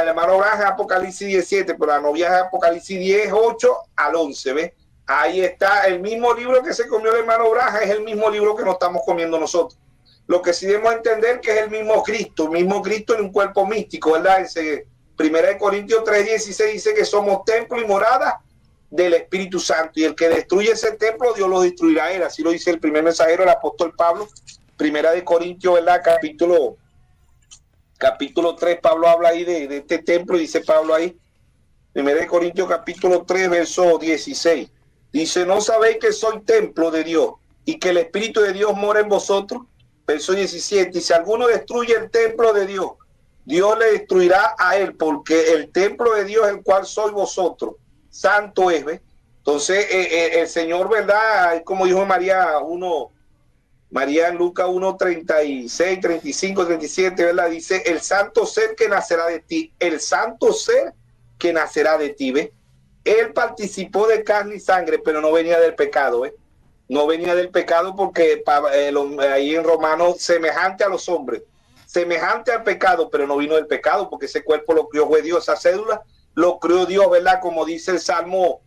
hermano Graham es Apocalipsis 17, pero la novia es Apocalipsis 10:8-11, ¿ves? Ahí está el mismo libro que se comió el hermano Graham, es el mismo libro que nos estamos comiendo nosotros. Lo que sí debemos entender que es el mismo Cristo en un cuerpo místico, ¿verdad? Primera de Corintios 3:16 dice que somos templo y morada del Espíritu Santo, y el que destruye ese templo, Dios lo destruirá a él. Así lo dice el primer mensajero, el apóstol Pablo. Primera de Corintios, ¿verdad? Capítulo 3, Pablo habla ahí de este templo, y dice Pablo ahí, Primera de Corintios capítulo 3, verso 16. Dice: ¿no sabéis que soy templo de Dios y que el Espíritu de Dios mora en vosotros? Verso 17. Y si alguno destruye el templo de Dios, Dios le destruirá a él, porque el templo de Dios, el cual sois vosotros, santo es, ¿ves? Entonces, el Señor, ¿verdad? Como dijo María en Lucas 1:36, 35, 37, ¿verdad? Dice: el santo ser que nacerá de ti, el santo ser que nacerá de ti, ¿ves? Él participó de carne y sangre, pero no venía del pecado, ¿ves? No venía del pecado, porque ahí en Romanos, semejante a los hombres, semejante al pecado, pero no vino del pecado, porque ese cuerpo lo crió fue Dios, esa cédula lo crió Dios, ¿verdad? Como dice el Salmo,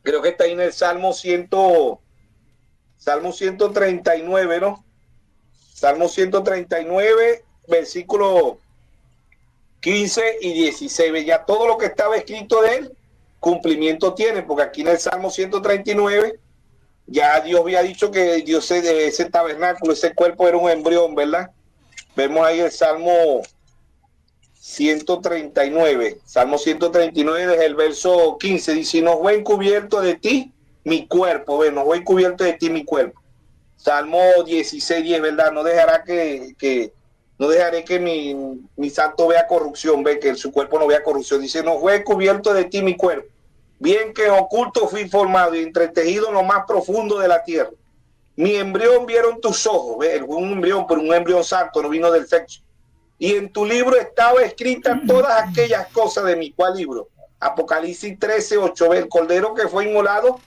creo que está ahí en el Salmo 139, ¿no? Salmo 139, versículo 15 y 16, ya todo lo que estaba escrito de él, cumplimiento tiene, porque aquí en el Salmo 139, ya Dios había dicho que Dios de ese tabernáculo, ese cuerpo era un embrión, ¿verdad? Vemos ahí el Salmo 139, desde el verso 15, dice: no fue encubierto de ti mi cuerpo, no fue encubierto de ti mi cuerpo. Salmo 16:10, ¿verdad? No dejaré que mi santo vea corrupción, ve que su cuerpo no vea corrupción. Dice: no fue encubierto de ti mi cuerpo, bien que en oculto fui formado y entretejido en lo más profundo de la tierra. Mi embrión vieron tus ojos, ¿ves? Un embrión, pero un embrión santo, no vino del sexo. Y en tu libro estaba escrita todas aquellas cosas de mi. ¿Cuál libro? Apocalipsis 13:8, ¿ves? El cordero que fue inmolado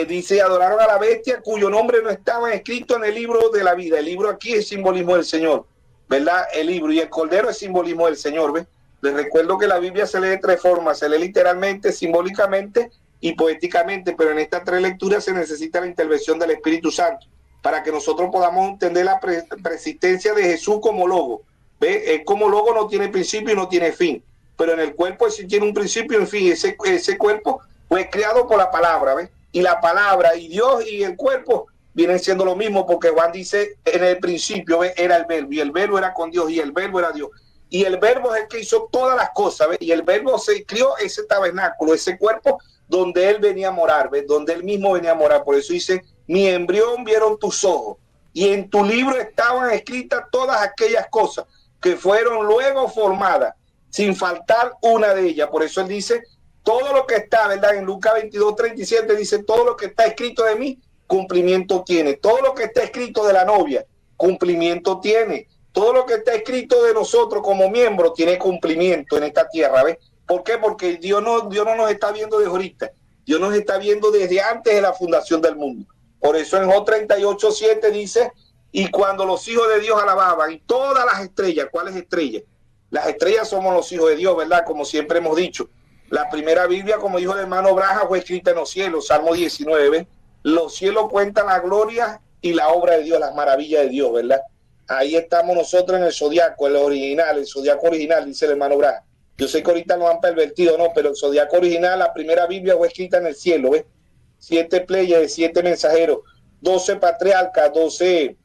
dice, adoraron a la bestia cuyo nombre no estaba escrito en el libro de la vida. El libro aquí es simbolismo del Señor, ¿verdad? El libro, y el cordero es simbolismo del Señor, ¿ves? Les recuerdo que la Biblia se lee de tres formas: se lee literalmente, simbólicamente y poéticamente, pero en estas tres lecturas se necesita la intervención del Espíritu Santo para que nosotros podamos entender la persistencia de Jesús como logo. ¿Ve? Él como logo no tiene principio y no tiene fin, pero en el cuerpo sí tiene un principio y un fin. Ese cuerpo fue creado por la palabra, ¿ve? Y la palabra y Dios y el cuerpo vienen siendo lo mismo, porque Juan dice, en el principio, ¿ve?, era el verbo, y el verbo era con Dios, y el verbo era Dios. Y el verbo es el que hizo todas las cosas, ¿ve? Y el verbo se crió ese tabernáculo, ese cuerpo donde él venía a morar, ¿ve? Donde él mismo venía a morar. Por eso dice, mi embrión vieron tus ojos, y en tu libro estaban escritas todas aquellas cosas que fueron luego formadas, sin faltar una de ellas. Por eso él dice, todo lo que está, ¿verdad? En Lucas 22:37 dice, todo lo que está escrito de mí, cumplimiento tiene. Todo lo que está escrito de la novia, cumplimiento tiene. Todo lo que está escrito de nosotros como miembros tiene cumplimiento en esta tierra, ¿ves? ¿Por qué? Porque Dios no nos está viendo desde ahorita. Dios nos está viendo desde antes de la fundación del mundo. Por eso en Job 38:7 dice, y cuando los hijos de Dios alababan, y todas las estrellas, ¿cuáles estrellas? Las estrellas somos los hijos de Dios, ¿verdad? Como siempre hemos dicho. La primera Biblia, como dijo el hermano Braja, fue escrita en los cielos, Salmo 19, ¿ves? Los cielos cuentan la gloria y la obra de Dios, las maravillas de Dios, ¿verdad? Ahí estamos nosotros en el zodiaco, el original, el zodiaco original, dice el hermano Braja. Yo sé que ahorita lo han pervertido, ¿no? Pero el zodiaco original, la primera Biblia fue escrita en el cielo, ¿ves? 7 pléyades, 7 mensajeros, 12 patriarcas, 12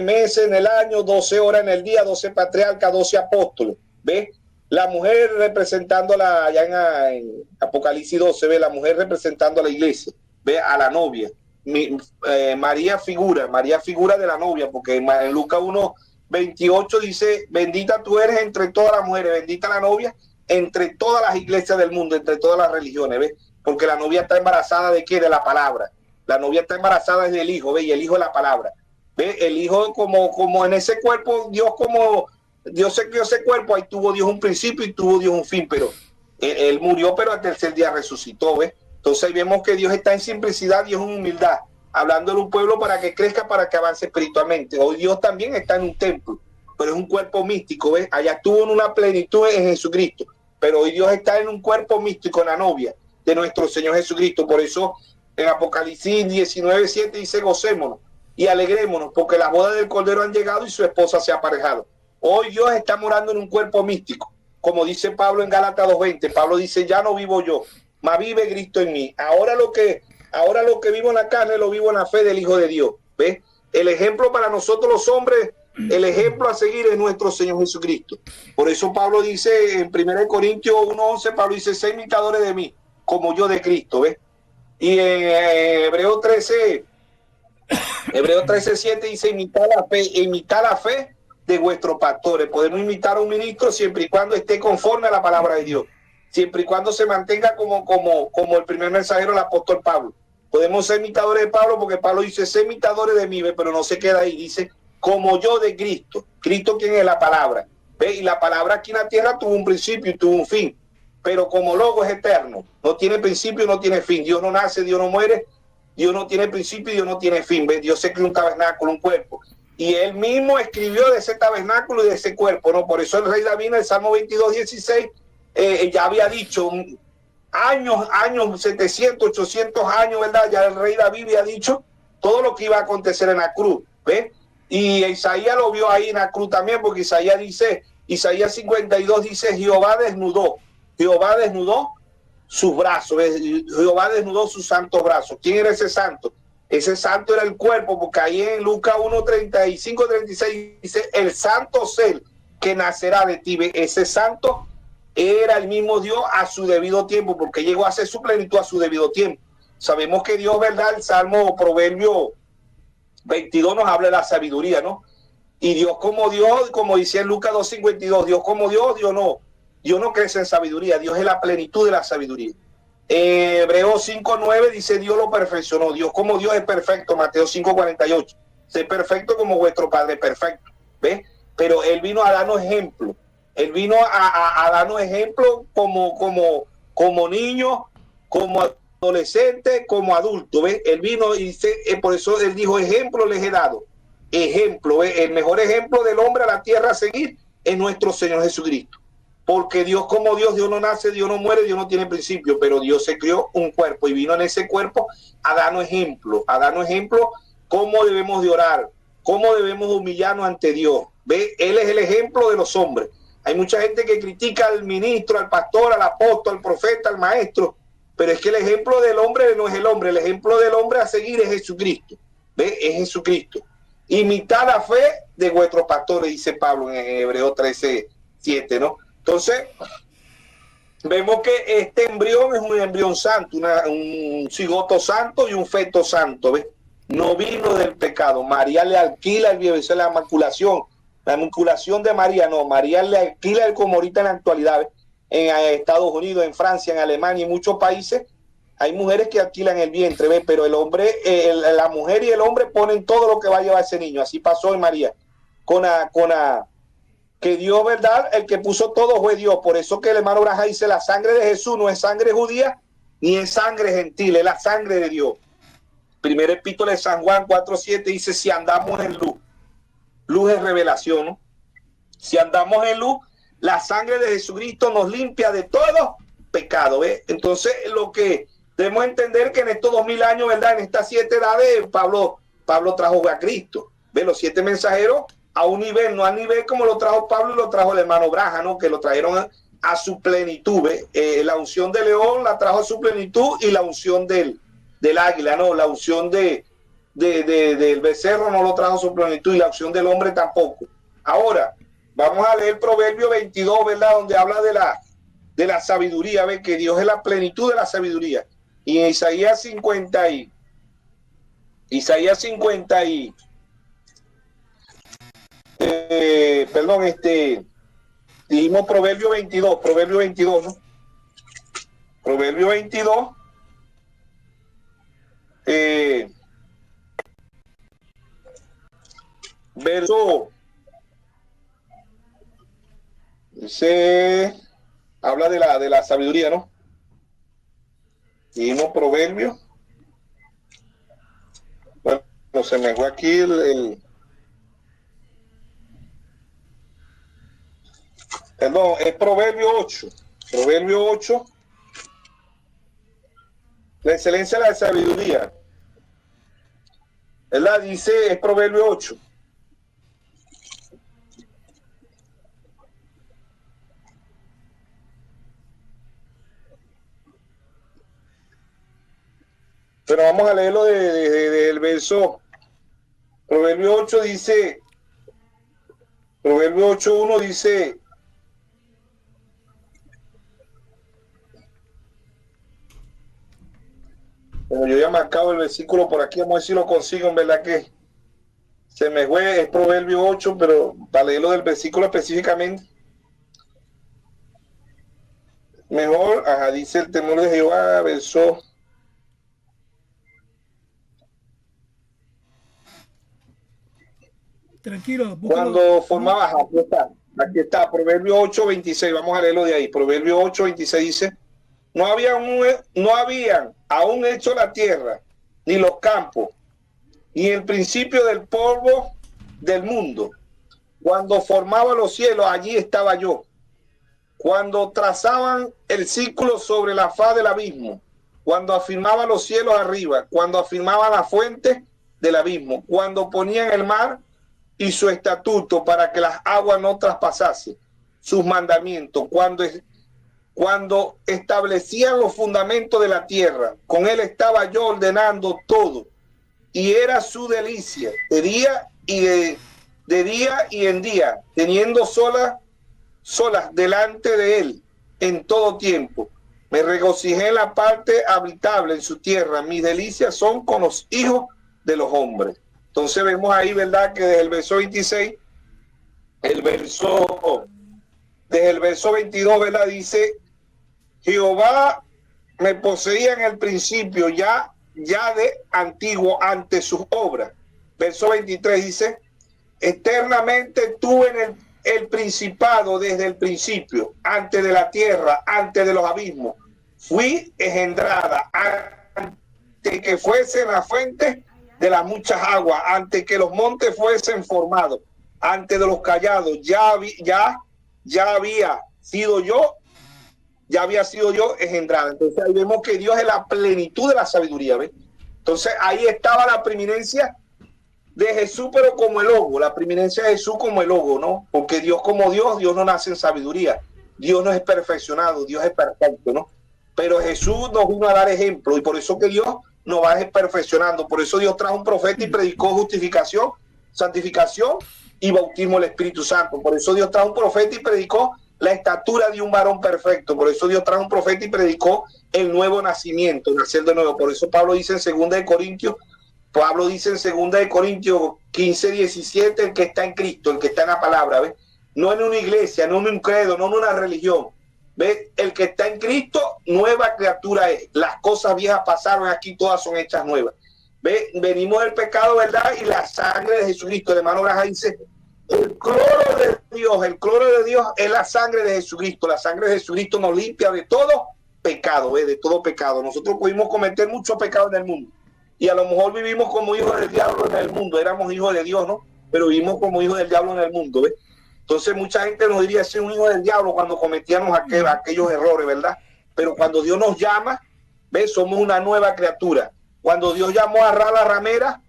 meses en el año, 12 horas en el día, 12 patriarcas, 12 apóstoles, ¿ves? La mujer representándola, allá en Apocalipsis 12, ¿ve? La mujer representando a la iglesia, ¿ve? A la novia. María figura de la novia, porque en Lucas 1:28 dice, bendita tú eres entre todas las mujeres, bendita la novia entre todas las iglesias del mundo, entre todas las religiones, ¿ves? Porque la novia está embarazada ¿de qué? De la palabra. La novia está embarazada desde el hijo, ¿ve? Y el hijo es la palabra, ¿ve? El hijo como en ese cuerpo, Dios se creó ese cuerpo, ahí tuvo Dios un principio y tuvo Dios un fin, pero él murió, pero al tercer día resucitó, ¿ves? Entonces ahí vemos que Dios está en simplicidad, Dios en humildad, hablando de un pueblo para que crezca, para que avance espiritualmente. Hoy Dios también está en un templo, pero es un cuerpo místico, ¿ves? Allá estuvo en una plenitud en Jesucristo, pero hoy Dios está en un cuerpo místico, en la novia de nuestro Señor Jesucristo. Por eso en Apocalipsis 19:7 dice, gocémonos y alegrémonos, porque las bodas del Cordero han llegado y su esposa se ha aparejado. Hoy Dios está morando en un cuerpo místico, como dice Pablo en Gálatas 2:20. Pablo dice, ya no vivo yo, mas vive Cristo en mí. Ahora lo que vivo en la carne, lo vivo en la fe del Hijo de Dios. ¿Ves? El ejemplo para nosotros los hombres, el ejemplo a seguir es nuestro Señor Jesucristo. Por eso Pablo dice en 1 Corintios 1:11, Pablo dice, sé imitadores de mí, como yo de Cristo. ¿Ves? Y en Hebreos 13:7 dice, imitar la fe de vuestros pastores. Podemos imitar a un ministro siempre y cuando esté conforme a la palabra de Dios, siempre y cuando se mantenga como el primer mensajero, el apóstol Pablo. Podemos ser imitadores de Pablo, porque Pablo dice, sé imitadores de mí, pero no se queda ahí, dice, como yo de Cristo. Cristo, ¿quién es? La palabra. ¿Ve? Y la palabra aquí en la tierra tuvo un principio y tuvo un fin, pero como logo es eterno, no tiene principio, no tiene fin. Dios no nace, Dios no muere, Dios no tiene principio y Dios no tiene fin. ¿Ve? Dios se creó un tabernáculo, un cuerpo, y él mismo escribió de ese tabernáculo y de ese cuerpo, ¿no? Por eso el rey David en el Salmo 22:16 ya había dicho años 700, 800 años, ¿verdad? Ya el rey David había dicho todo lo que iba a acontecer en la cruz, ¿ves? Y Isaías lo vio ahí en la cruz también, porque Isaías 52 dice, Jehová desnudó sus brazos, ¿ves? Jehová desnudó sus santos brazos. ¿Quién era ese santo? Ese santo era el cuerpo, porque ahí en Lucas 1:35-36 dice, el santo ser que nacerá de ti. Ese santo era el mismo Dios a su debido tiempo, porque llegó a ser su plenitud a su debido tiempo. Sabemos que Dios, ¿verdad? El Salmo Proverbio 22 nos habla de la sabiduría, ¿no? Y Dios, como dice en Lucas 2:52, Dios como Dios no crece en sabiduría. Dios es la plenitud de la sabiduría. Hebreos 5:9 dice, Dios lo perfeccionó. Dios como Dios es perfecto. Mateo 5:48, sé perfecto como vuestro Padre es perfecto. ¿Ves? Pero Él vino a darnos ejemplo. Él vino a darnos ejemplo como niños, como adolescente, como adulto. ¿Ves? Él vino y dice, por eso él dijo, ejemplo les he dado. Ejemplo, ¿ves? El mejor ejemplo del hombre a la tierra a seguir es nuestro Señor Jesucristo. Porque Dios como Dios no nace, Dios no muere, Dios no tiene principio, pero Dios se creó un cuerpo y vino en ese cuerpo a darnos ejemplo cómo debemos de orar, cómo debemos humillarnos ante Dios. ¿Ve? Él es el ejemplo de los hombres. Hay mucha gente que critica al ministro, al pastor, al apóstol, al profeta, al maestro, pero es que el ejemplo del hombre no es el hombre, el ejemplo del hombre a seguir es Jesucristo. ¿Ve? Es Jesucristo. Imitad la fe de vuestros pastores, dice Pablo en Hebreos 13:7, ¿no? Entonces, vemos que este embrión es un embrión santo, un cigoto santo y un feto santo, ¿ves? No vino del pecado. María le alquila el bebé, esa es la maculación de María, no, María le alquila como ahorita en la actualidad, ¿ves? En Estados Unidos, en Francia, en Alemania y muchos países, hay mujeres que alquilan el vientre, ¿ves? Pero el hombre, la mujer y el hombre ponen todo lo que va a llevar ese niño. Así pasó en María, que Dios, ¿verdad? El que puso todo fue Dios. Por eso que el hermano Branham dice, la sangre de Jesús no es sangre judía, ni es sangre gentil, es la sangre de Dios. Primera epístola de San Juan 4:7 dice, si andamos en luz, luz es revelación, ¿no? Si andamos en luz, la sangre de Jesucristo nos limpia de todo pecado, ¿ves? Entonces, lo que debemos entender que en estos 2000 años, ¿verdad? En estas 7 edades, Pablo trajo a Cristo, ¿ves? Los 7 mensajeros a un nivel, no al nivel como lo trajo Pablo y lo trajo el hermano Branham, ¿no? Que lo trajeron a su plenitud, ¿ves? La unción de león la trajo a su plenitud y la unción del águila, ¿no? La unción del becerro no lo trajo a su plenitud y la unción del hombre tampoco. Ahora, vamos a leer Proverbio 22, ¿verdad? Donde habla de la sabiduría, ¿ves? Que Dios es la plenitud de la sabiduría. Y en Isaías 50 dijimos Proverbio 22, ¿no? Proverbio 22, verso, dice, habla de la sabiduría, ¿no? Dijimos Proverbio, bueno, se me fue aquí perdón, es Proverbio 8, la excelencia de la sabiduría, ¿verdad? Dice, es Proverbio 8. Pero vamos a leerlo del verso. Proverbio 8 dice, Proverbio 8:1 dice, bueno, yo ya he marcado el versículo por aquí, vamos a ver si lo consigo, en verdad que se me fue, es Proverbio 8, pero para leerlo del versículo específicamente, mejor, dice el temor de Jehová, verso. Tranquilo. Cuando formaba, aquí está, Proverbio 8:26, vamos a leerlo de ahí. Proverbio 8:26 dice, no habían aún hecho la tierra, ni los campos, ni el principio del polvo del mundo. Cuando formaba los cielos, allí estaba yo. Cuando trazaban el círculo sobre la faz del abismo, cuando afirmaban los cielos arriba, cuando afirmaban la fuente del abismo, cuando ponían el mar y su estatuto para que las aguas no traspasasen sus mandamientos, cuando establecían los fundamentos de la tierra, con él estaba yo ordenando todo, y era su delicia, de día y en día, teniendo solas delante de él en todo tiempo. Me regocijé en la parte habitable en su tierra, mis delicias son con los hijos de los hombres. Entonces vemos ahí, ¿verdad? Que desde el verso 26, desde el verso 22, ¿verdad? Dice, Jehová me poseía en el principio, ya de antiguo, ante sus obras. Verso 23 dice, eternamente tuve en el principado desde el principio, antes de la tierra, antes de los abismos. fui engendrada antes que fuese la fuente de las muchas aguas, antes que los montes fuesen formados, antes de los callados, ya había sido yo engendrada. Entonces ahí vemos que Dios es la plenitud de la sabiduría, ¿ves? Entonces ahí estaba la preeminencia de Jesús, pero como el logo, la preeminencia de Jesús como el logo, ¿no? Porque Dios como Dios no nace en sabiduría, Dios no es perfeccionado, Dios es perfecto, ¿no? Pero Jesús nos vino a dar ejemplo, y por eso que Dios nos va perfeccionando. Por eso Dios trajo un profeta y predicó justificación, santificación y bautismo del Espíritu Santo. Por eso Dios trajo un profeta y predicó la estatura de un varón perfecto. Por eso Dios trajo un profeta y predicó el nuevo nacimiento, nacer de nuevo. Por eso Pablo dice en 2 de Corintios, Pablo dice en 2 de Corintios 15, 17, el que está en Cristo, el que está en la palabra, ¿ves? No en una iglesia, no en un credo, no en una religión. ¿Ves? El que está en Cristo, nueva criatura es. Las cosas viejas pasaron, aquí todas son hechas nuevas. ¿Ves? Venimos del pecado, ¿verdad? Y la sangre de Jesucristo. El hermano Granja dice, el cloro de Dios es la sangre de Jesucristo. La sangre de Jesucristo nos limpia de todo pecado, ¿ves? De todo pecado. Nosotros pudimos cometer muchos pecados en el mundo. Y a lo mejor vivimos como hijos del diablo en el mundo. Éramos hijos de Dios, ¿no? Pero vivimos como hijos del diablo en el mundo, ¿ves? Entonces mucha gente nos diría ser un hijo del diablo cuando cometíamos aquellos errores, ¿verdad? Pero cuando Dios nos llama, ¿ves? Somos una nueva criatura. Cuando Dios llamó a Ra la ramera,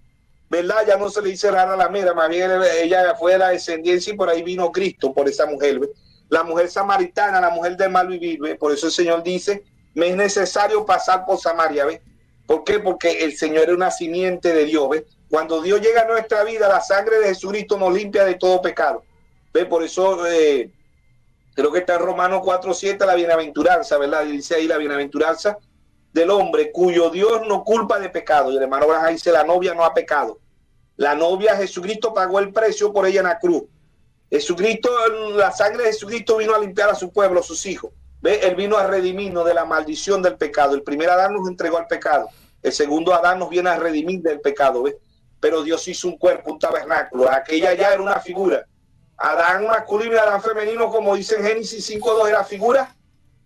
¿verdad? Ya no se le dice Ra la ramera, más bien ella fue de la descendencia y por ahí vino Cristo, por esa mujer, ¿ves? La mujer samaritana, la mujer del mal vivir, ¿ves? Por eso el Señor dice, me es necesario pasar por Samaria, ¿ves? ¿Por qué? Porque el Señor es una simiente de Dios, ¿ves? Cuando Dios llega a nuestra vida, la sangre de Jesucristo nos limpia de todo pecado. ¿Ve? Por eso creo que está en Romanos 4:7 la bienaventuranza, ¿verdad? Dice ahí la bienaventuranza del hombre cuyo Dios no culpa de pecado. Y el hermano Granja dice, la novia no ha pecado. La novia, Jesucristo pagó el precio por ella en la cruz. Jesucristo, la sangre de Jesucristo vino a limpiar a su pueblo, a sus hijos. ¿Ve? Él vino a redimirnos de la maldición del pecado. El primer Adán nos entregó al pecado. El segundo Adán nos viene a redimir del pecado, ¿ve? Pero Dios hizo un cuerpo, un tabernáculo. Aquella ya era una figura. Adán masculino y Adán femenino, como dice en Génesis 5:2, era figura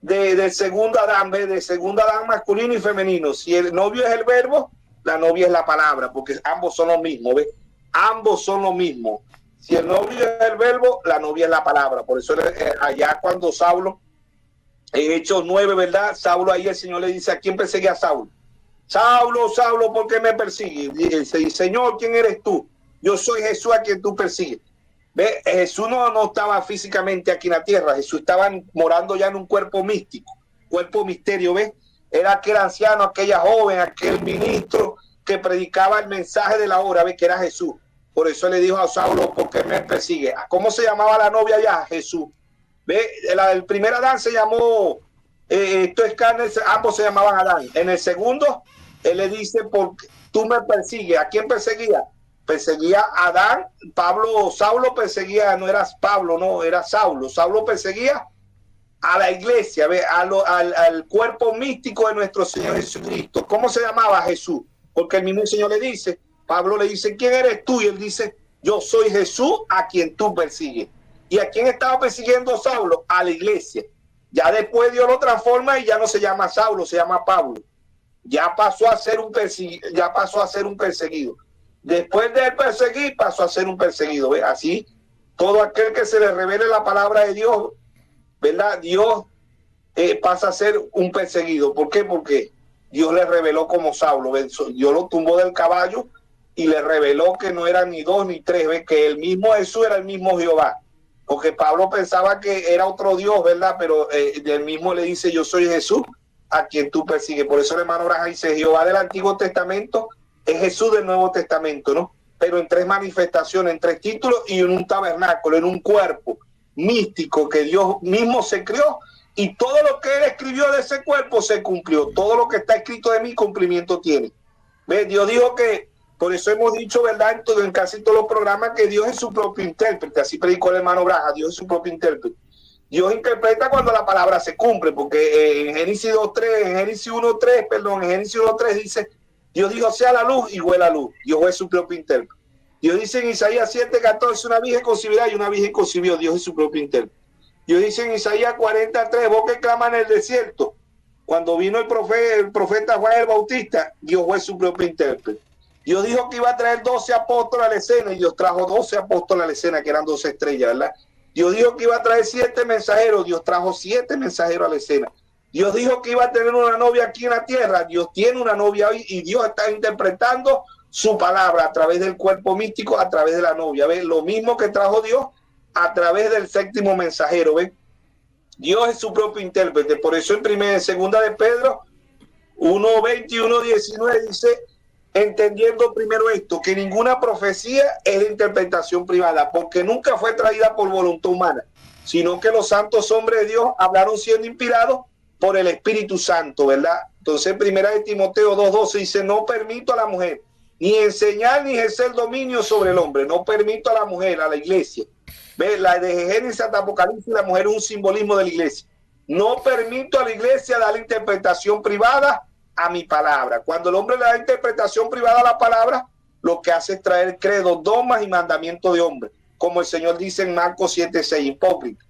del segundo Adán, ¿ves? Del segundo Adán masculino y femenino. Si el novio es el verbo, la novia es la palabra, porque ambos son lo mismo, ¿ves? Ambos son lo mismo. Si el novio es el verbo, la novia es la palabra. Por eso allá cuando Saulo, en Hechos 9, ¿verdad? Saulo ahí el Señor le dice, ¿a quién perseguía a Saulo? Saulo, Saulo, ¿por qué me persigues? Dice, Señor, ¿quién eres tú? Yo soy Jesús a quien tú persigues. ¿Ve? Jesús no estaba físicamente aquí en la tierra. Jesús estaba morando ya en un cuerpo místico, cuerpo misterio, ¿ves? Era aquel anciano, aquella joven, aquel ministro que predicaba el mensaje de la hora, ¿ves? Que era Jesús. Por eso le dijo a Saulo, ¿por qué me persigue? ¿Cómo se llamaba la novia ya? Jesús. ¿Ve? El primer Adán se llamó, esto es carne, ambos se llamaban Adán. En el segundo, él le dice, porque tú me persigues. ¿A quién perseguía? Perseguía a Adán. Saulo perseguía, no era Pablo, no, era Saulo. Saulo perseguía a la iglesia, ¿ve? Al cuerpo místico de nuestro Señor Jesucristo. ¿Cómo se llamaba Jesús? Porque el mismo Señor le dice, Pablo le dice, ¿quién eres tú? Y él dice, yo soy Jesús a quien tú persigues. ¿Y a quién estaba persiguiendo Saulo? A la iglesia. Ya después Dios lo transforma y ya no se llama Saulo, se llama Pablo. Ya pasó a ser un perseguido. Después de él perseguir, pasó a ser un perseguido. ¿Ve? Así, todo aquel que se le revele la palabra de Dios, ¿verdad? Dios pasa a ser un perseguido. ¿Por qué? Porque Dios le reveló como Saulo. ¿Ve? Dios lo tumbó del caballo y le reveló que no eran ni dos ni tres, ¿ve? Que el mismo Jesús era el mismo Jehová. Porque Pablo pensaba que era otro Dios, ¿verdad? Pero él mismo le dice, yo soy Jesús a quien tú persigues. Por eso el hermano Granja dice, Jehová del Antiguo Testamento es Jesús del Nuevo Testamento, ¿no? Pero en tres manifestaciones, en tres títulos y en un tabernáculo, en un cuerpo místico que Dios mismo se creó, y todo lo que él escribió de ese cuerpo se cumplió. Todo lo que está escrito de mí cumplimiento tiene. ¿Ves? Dios dijo que, por eso hemos dicho, ¿verdad? En casi todos los programas, que Dios es su propio intérprete. Así predicó el hermano Granja, Dios es su propio intérprete. Dios interpreta cuando la palabra se cumple, porque en Génesis 1:3 dice, Dios dijo, sea la luz y fue la luz. Dios es su propio intérprete. Dios dice en Isaías 7:14, una virgen concebirá y una virgen concibió. Dios es su propio intérprete. Dios dice en Isaías 43, vos que clamas en el desierto, Cuando vino el profeta Juan el Bautista, Dios fue su propio intérprete. Dios dijo que iba a traer 12 apóstoles a la escena y Dios trajo 12 apóstoles a la escena, que eran 12 estrellas, ¿verdad? Dios dijo que iba a traer 7 mensajeros, Dios trajo 7 mensajeros a la escena. Dios dijo que iba a tener una novia aquí en la tierra, Dios tiene una novia hoy y Dios está interpretando su palabra a través del cuerpo místico, a través de la novia. ¿Ves? Lo mismo que trajo Dios a través del 7º mensajero. ¿Ves? Dios es su propio intérprete. Por eso en segunda de Pedro 1:20 y 1:19 dice, entendiendo primero esto, que ninguna profecía es de interpretación privada, porque nunca fue traída por voluntad humana, sino que los santos hombres de Dios hablaron siendo inspirados por el Espíritu Santo, ¿verdad? Entonces, primera de Timoteo 2:12 dice, no permito a la mujer ni enseñar ni ejercer dominio sobre el hombre, no permito a la mujer, a la iglesia. ¿Ve? La de Génesis hasta Apocalipsis, la mujer es un simbolismo de la iglesia. No permito a la iglesia dar interpretación privada a mi palabra. Cuando el hombre le da interpretación privada a la palabra, lo que hace es traer credos, dogmas y mandamientos de hombre, como el Señor dice en Marcos 7:6, hipócrita.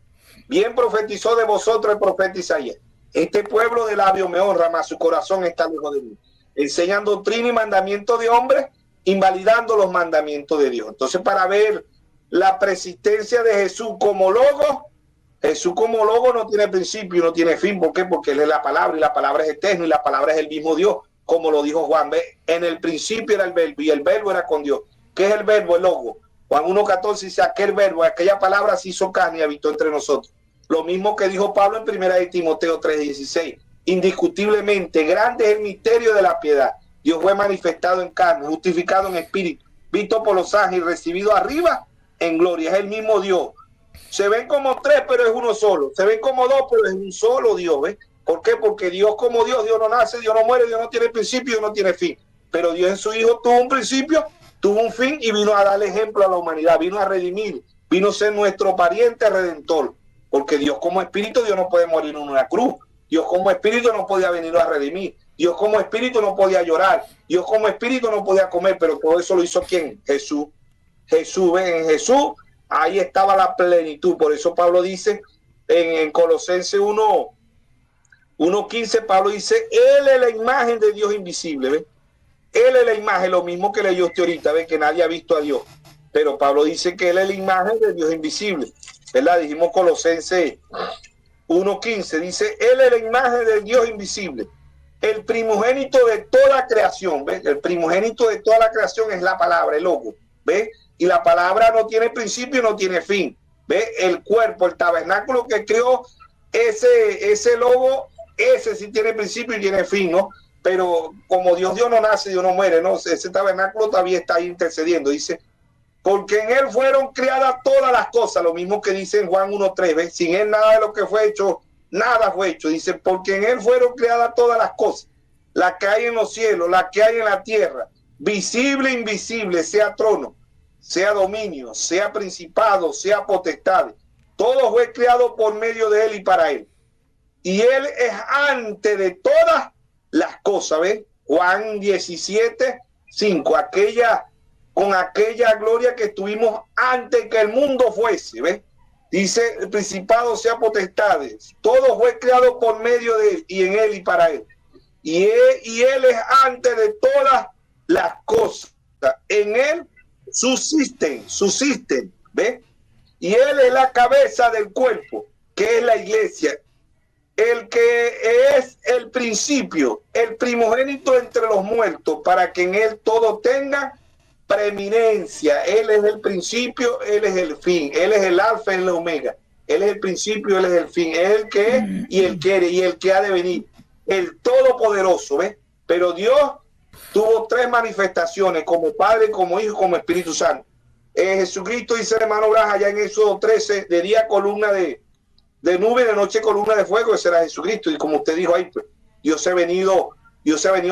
Bien profetizó de vosotros el profeta Isaías. Este pueblo de labios me honra, mas su corazón está lejos de mí. Enseñan doctrina y mandamiento de hombres, invalidando los mandamientos de Dios. Entonces, para ver la persistencia de Jesús como logo, Jesús como logo no tiene principio, no tiene fin. ¿Por qué? Porque Él es la palabra y la palabra es eterna y la palabra es el mismo Dios, como lo dijo Juan. ¿Ve? En el principio era el verbo y el verbo era con Dios. ¿Qué es el verbo? El logo. Juan 1:14 dice, aquel verbo, aquella palabra se hizo carne y habitó entre nosotros. Lo mismo que dijo Pablo en primera de Timoteo 3:16. Indiscutiblemente, grande es el misterio de la piedad. Dios fue manifestado en carne, justificado en espíritu, visto por los ángeles, recibido arriba en gloria. Es el mismo Dios. Se ven como 3, pero es uno solo. Se ven como 2, pero es un solo Dios. ¿Ves? ¿Por qué? Porque Dios como Dios, Dios no nace, Dios no muere, Dios no tiene principio, Dios no tiene fin. Pero Dios en su Hijo tuvo un principio, tuvo un fin y vino a darle ejemplo a la humanidad, vino a redimir, vino a ser nuestro pariente redentor. Porque Dios como espíritu, Dios no puede morir en una cruz. Dios como espíritu no podía venir a redimir. Dios como espíritu no podía llorar. Dios como espíritu no podía comer. Pero todo eso lo hizo ¿quién? Jesús. Jesús, ven, en Jesús, ahí estaba la plenitud. Por eso Pablo dice en Colosenses 1:15, Pablo dice, Él es la imagen de Dios invisible. ¿Ven? Él es la imagen, lo mismo que leyó usted ahorita, ¿ven? Que nadie ha visto a Dios. Pero Pablo dice que Él es la imagen de Dios invisible. ¿Verdad? Dijimos Colosenses 1:15, dice, Él es la imagen del Dios invisible, el primogénito de toda la creación. ¿Ves? El primogénito de toda la creación es la palabra, el logo. ¿Ves? Y la palabra no tiene principio y no tiene fin. ¿Ves? El cuerpo, el tabernáculo que creó ese logo, ese sí tiene principio y tiene fin, ¿no? Pero como Dios no nace, Dios no muere, ¿no? Ese tabernáculo todavía está ahí intercediendo. Dice, porque en Él fueron creadas todas las cosas, lo mismo que dice en Juan 1:3, ¿ves? Sin Él nada de lo que fue hecho, nada fue hecho. Dice, porque en Él fueron creadas todas las cosas, las que hay en los cielos, las que hay en la tierra, visible e invisible, sea trono, sea dominio, sea principado, sea potestad. Todo fue creado por medio de Él y para Él. Y Él es antes de todas las cosas, ¿ves? Juan 17:5, con aquella gloria que tuvimos antes que el mundo fuese, ¿ves? Dice, el principado sea potestades. Todo fue creado por medio de Él y en Él y para Él. Y Él es antes de todas las cosas. En Él subsisten, ¿ves? Y Él es la cabeza del cuerpo, que es la iglesia. El que es el principio, el primogénito entre los muertos, para que en Él todo tenga preeminencia. Él es el principio, Él es el fin, Él es el alfa y el omega. Él es el principio, Él es el fin, es el que es y el que eres y el que ha de venir, el todopoderoso, ¿ves? Pero Dios tuvo 3 manifestaciones, como Padre, como Hijo, como Espíritu Santo. Jesucristo, dice el hermano Blas allá en Éxodo 13, de día columna de nube, de noche columna de fuego. Ese era Jesucristo. Y como usted dijo ahí, pues, Dios se ha venido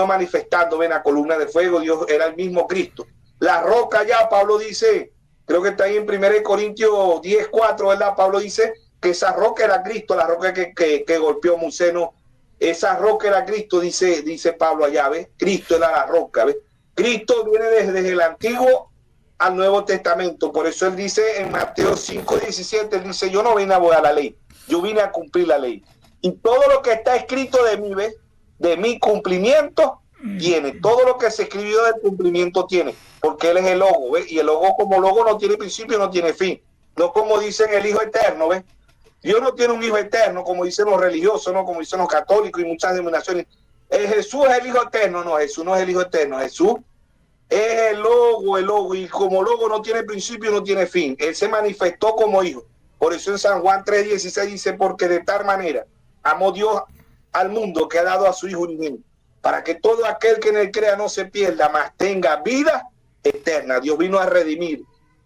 manifestando, ven, a columna de fuego. Dios era el mismo Cristo. La roca ya, Pablo dice, creo que está ahí en 1 Corintios 10:4, ¿verdad? Pablo dice que esa roca era Cristo, la roca que golpeó Moisés, ¿no? Esa roca era Cristo, dice Pablo allá, ¿ves? Cristo era la roca, ¿ves? Cristo viene desde el Antiguo al Nuevo Testamento. Por eso él dice en Mateo 5:17, él dice, yo no vine a abolir la ley, yo vine a cumplir la ley. y todo lo que está escrito de mí, ¿ves? De mi cumplimiento tiene, todo lo que se escribió del cumplimiento tiene, porque él es el logo, ¿ves? Y el logo como logo no tiene principio, no tiene fin, no como dicen el Hijo Eterno, ¿ves? Dios no tiene un Hijo Eterno, como dicen los religiosos, no como dicen los católicos y muchas denominaciones. Jesús es el Hijo Eterno, no, Jesús no es el Hijo Eterno, Jesús es el logo, y como logo no tiene principio, no tiene fin. Él se manifestó como hijo. Por eso en San Juan 3:16 dice, porque de tal manera amó Dios al mundo que ha dado a su Hijo unigénito, para que todo aquel que en él crea no se pierda, mas tenga vida eterna. Dios vino a redimir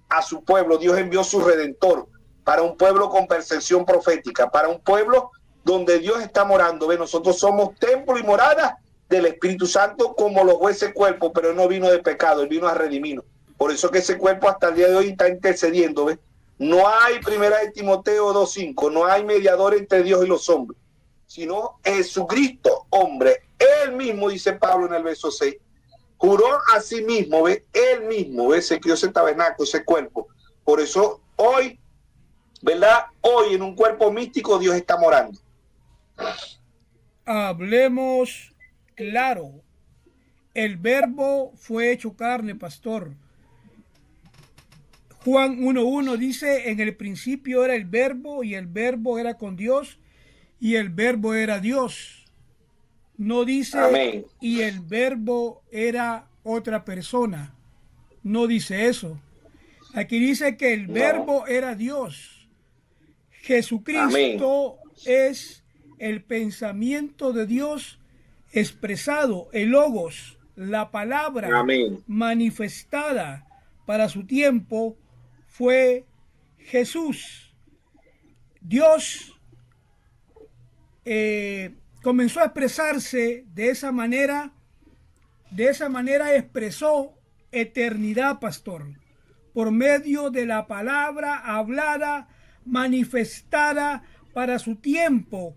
a su pueblo. Dios envió su Redentor para un pueblo con percepción profética, para un pueblo donde Dios está morando. ¿Ve? Nosotros somos templo y morada del Espíritu Santo como los jueces cuerpos, pero él no vino de pecado, él vino a redimirnos. Por eso que ese cuerpo hasta el día de hoy está intercediendo. ¿Ve? No hay, primera de Timoteo 2:5, no hay mediador entre Dios y los hombres, sino Jesucristo, hombre. Él mismo, dice Pablo en el verso 6, juró a sí mismo, ¿ve? Él mismo, ¿ve? Se crió ese tabernáculo, ese cuerpo. Por eso hoy, ¿verdad? Hoy en un cuerpo místico Dios está morando. Hablemos claro. El verbo fue hecho carne, pastor. Juan 1:1 dice, en el principio era el verbo y el verbo era con Dios y el verbo era Dios. No dice, amén, y el verbo era otra persona. No dice eso. Aquí dice que el verbo era Dios. Jesucristo, amén, es el pensamiento de Dios expresado, el logos, la palabra, amén, manifestada para su tiempo fue Jesús. Dios comenzó a expresarse de esa manera expresó eternidad, pastor, por medio de la palabra hablada, manifestada para su tiempo.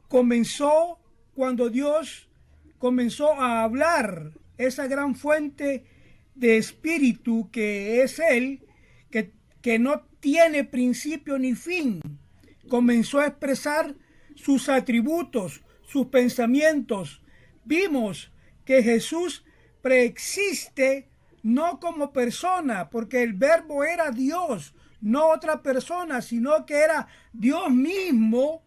Comenzó cuando Dios comenzó a hablar, esa gran fuente de espíritu que es Él, que no tiene principio ni fin. Comenzó a expresar sus atributos, sus pensamientos. Vimos que Jesús preexiste no como persona, porque el verbo era Dios, no otra persona, sino que era Dios mismo.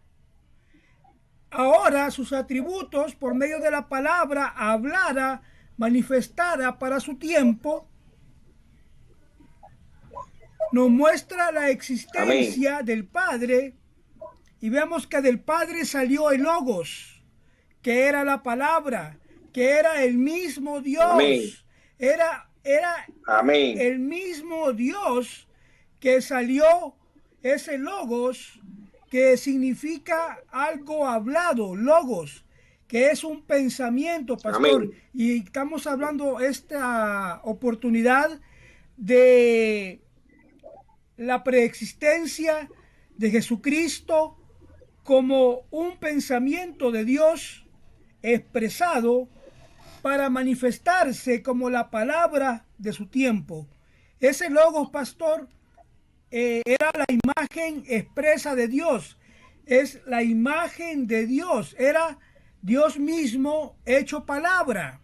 Ahora sus atributos, por medio de la palabra hablada, manifestada para su tiempo, nos muestra la existencia, amén, del Padre, y vemos que del Padre salió el Logos, que era la palabra, que era el mismo Dios, amén, era amén, el mismo Dios que salió, ese Logos, que significa algo hablado, Logos, que es un pensamiento, pastor. Amén. Y estamos hablando esta oportunidad de la preexistencia de Jesucristo como un pensamiento de Dios expresado para manifestarse como la palabra de su tiempo. Ese Logos, pastor, era la imagen expresa de Dios, es la imagen de Dios, era Dios mismo hecho palabra.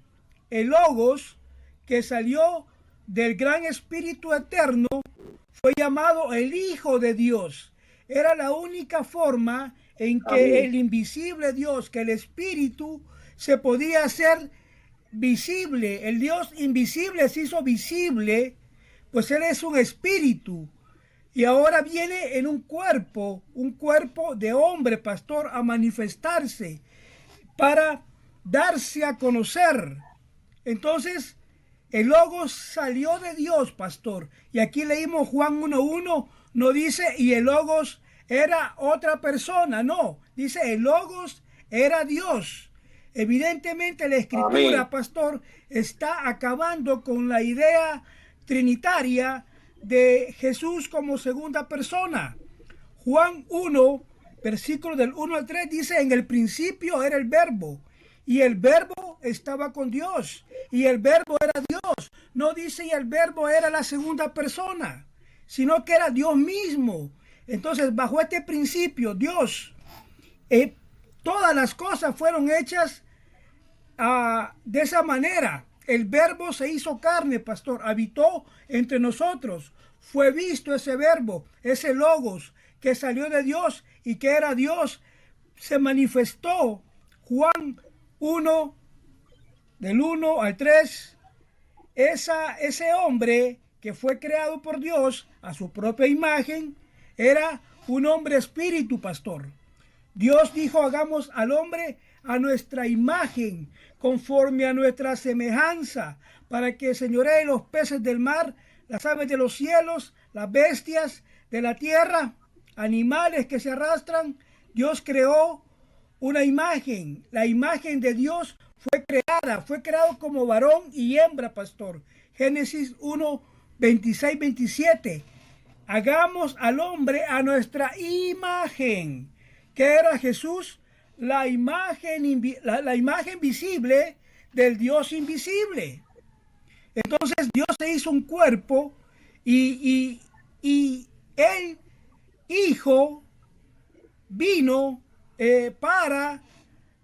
El Logos que salió del gran Espíritu Eterno fue llamado el Hijo de Dios. Era la única forma en que, amén, el invisible Dios, que el Espíritu se podía hacer visible. El Dios invisible se hizo visible, pues Él es un espíritu. Y ahora viene en un cuerpo de hombre, pastor, a manifestarse para darse a conocer. Entonces, el Logos salió de Dios, pastor. Y aquí leímos Juan 1:1, no dice, y el Logos era otra persona, no. Dice, el Logos era Dios. Evidentemente la Escritura, amén, pastor, está acabando con la idea trinitaria de Jesús como segunda persona. Juan 1, versículo del 1 al 3 dice, en el principio era el verbo, y el verbo estaba con Dios, y el verbo era Dios. No dice y el verbo era la segunda persona, sino que era Dios mismo. Entonces, bajo este principio, Dios Todas las cosas fueron hechas de esa manera. El verbo se hizo carne, pastor, habitó entre nosotros. Fue visto ese verbo, ese logos que salió de Dios y que era Dios, se manifestó. Juan 1, del 1 al 3, ese hombre que fue creado por Dios a su propia imagen, era un hombre espíritu, pastor. Dios dijo, hagamos al hombre a nuestra imagen, conforme a nuestra semejanza, para que señoree los peces del mar, las aves de los cielos, las bestias de la tierra, animales que se arrastran. Dios creó una imagen. La imagen de Dios fue creado como varón y hembra, pastor. Génesis 1, 26, 27. Hagamos al hombre a nuestra imagen. ¿Qué era Jesús? La imagen visible del Dios invisible. Entonces Dios se hizo un cuerpo y el Hijo vino para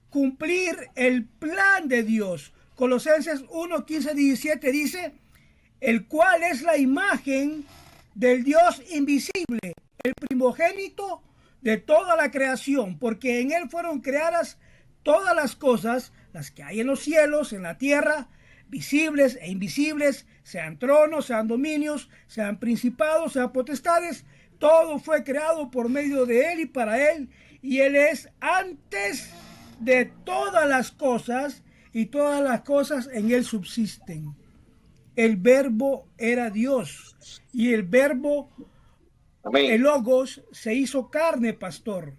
cumplir el plan de Dios. Colosenses 1, 15, 17 dice, el cual es la imagen del Dios invisible, el primogénito de toda la creación, porque en él fueron creadas todas las cosas, las que hay en los cielos, en la tierra, visibles e invisibles, sean tronos, sean dominios, sean principados, sean potestades. Todo fue creado por medio de él y para él, y él es antes de todas las cosas, y todas las cosas en él subsisten. El verbo era Dios, y el verbo, amén, el logos, se hizo carne, pastor.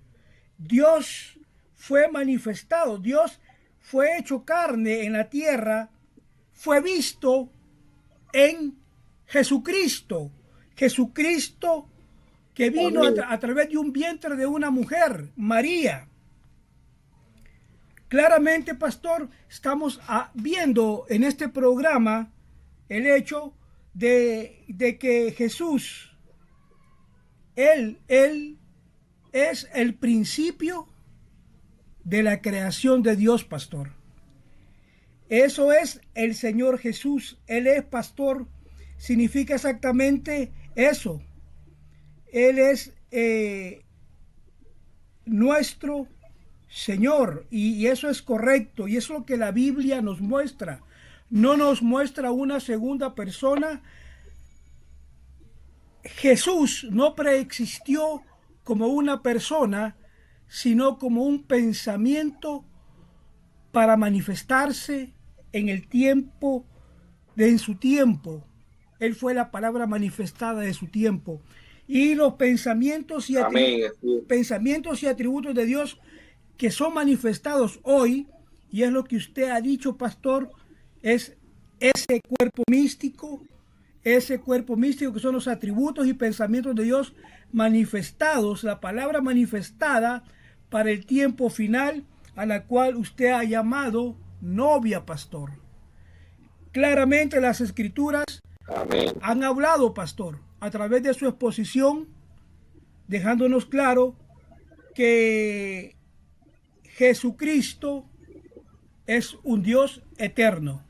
Dios fue manifestado, Dios fue hecho carne en la tierra, fue visto en Jesucristo. Jesucristo que vino a través de un vientre de una mujer, María. Claramente, pastor, estamos viendo en este programa el hecho de que Jesús, Él es el principio de la creación de Dios, pastor. Eso es el Señor Jesús. Él es pastor, significa exactamente eso. Él es nuestro Señor, y eso es correcto, y es lo que la Biblia nos muestra. No nos muestra una segunda persona. Jesús no preexistió como una persona, sino como un pensamiento para manifestarse en el tiempo, en su tiempo. Él fue la palabra manifestada de su tiempo. Y los pensamientos y atributos de Dios que son manifestados hoy, y es lo que usted ha dicho, pastor, es ese cuerpo místico que son los atributos y pensamientos de Dios manifestados, la palabra manifestada para el tiempo final, a la cual usted ha llamado novia, pastor. Claramente las Escrituras, amén, han hablado, pastor, a través de su exposición, dejándonos claro que Jesucristo es un Dios eterno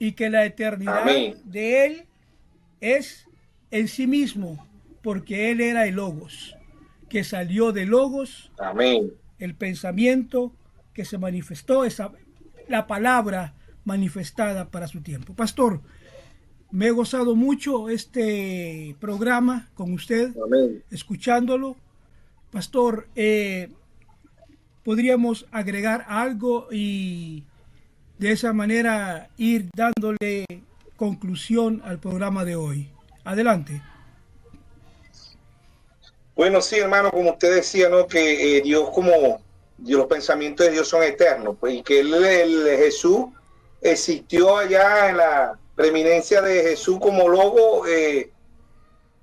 y que la eternidad, amén, de Él es en sí mismo, porque Él era el Logos, que salió de Logos, amén, el pensamiento que se manifestó, la palabra manifestada para su tiempo. Pastor, me he gozado mucho este programa con usted, amén, escuchándolo. Pastor, podríamos agregar algo y de esa manera ir dándole conclusión al programa de hoy. Adelante. Bueno, sí, hermano, como usted decía, ¿no? Que Dios, los pensamientos de Dios son eternos, pues, y que Jesús existió allá en la preeminencia de Jesús como logo,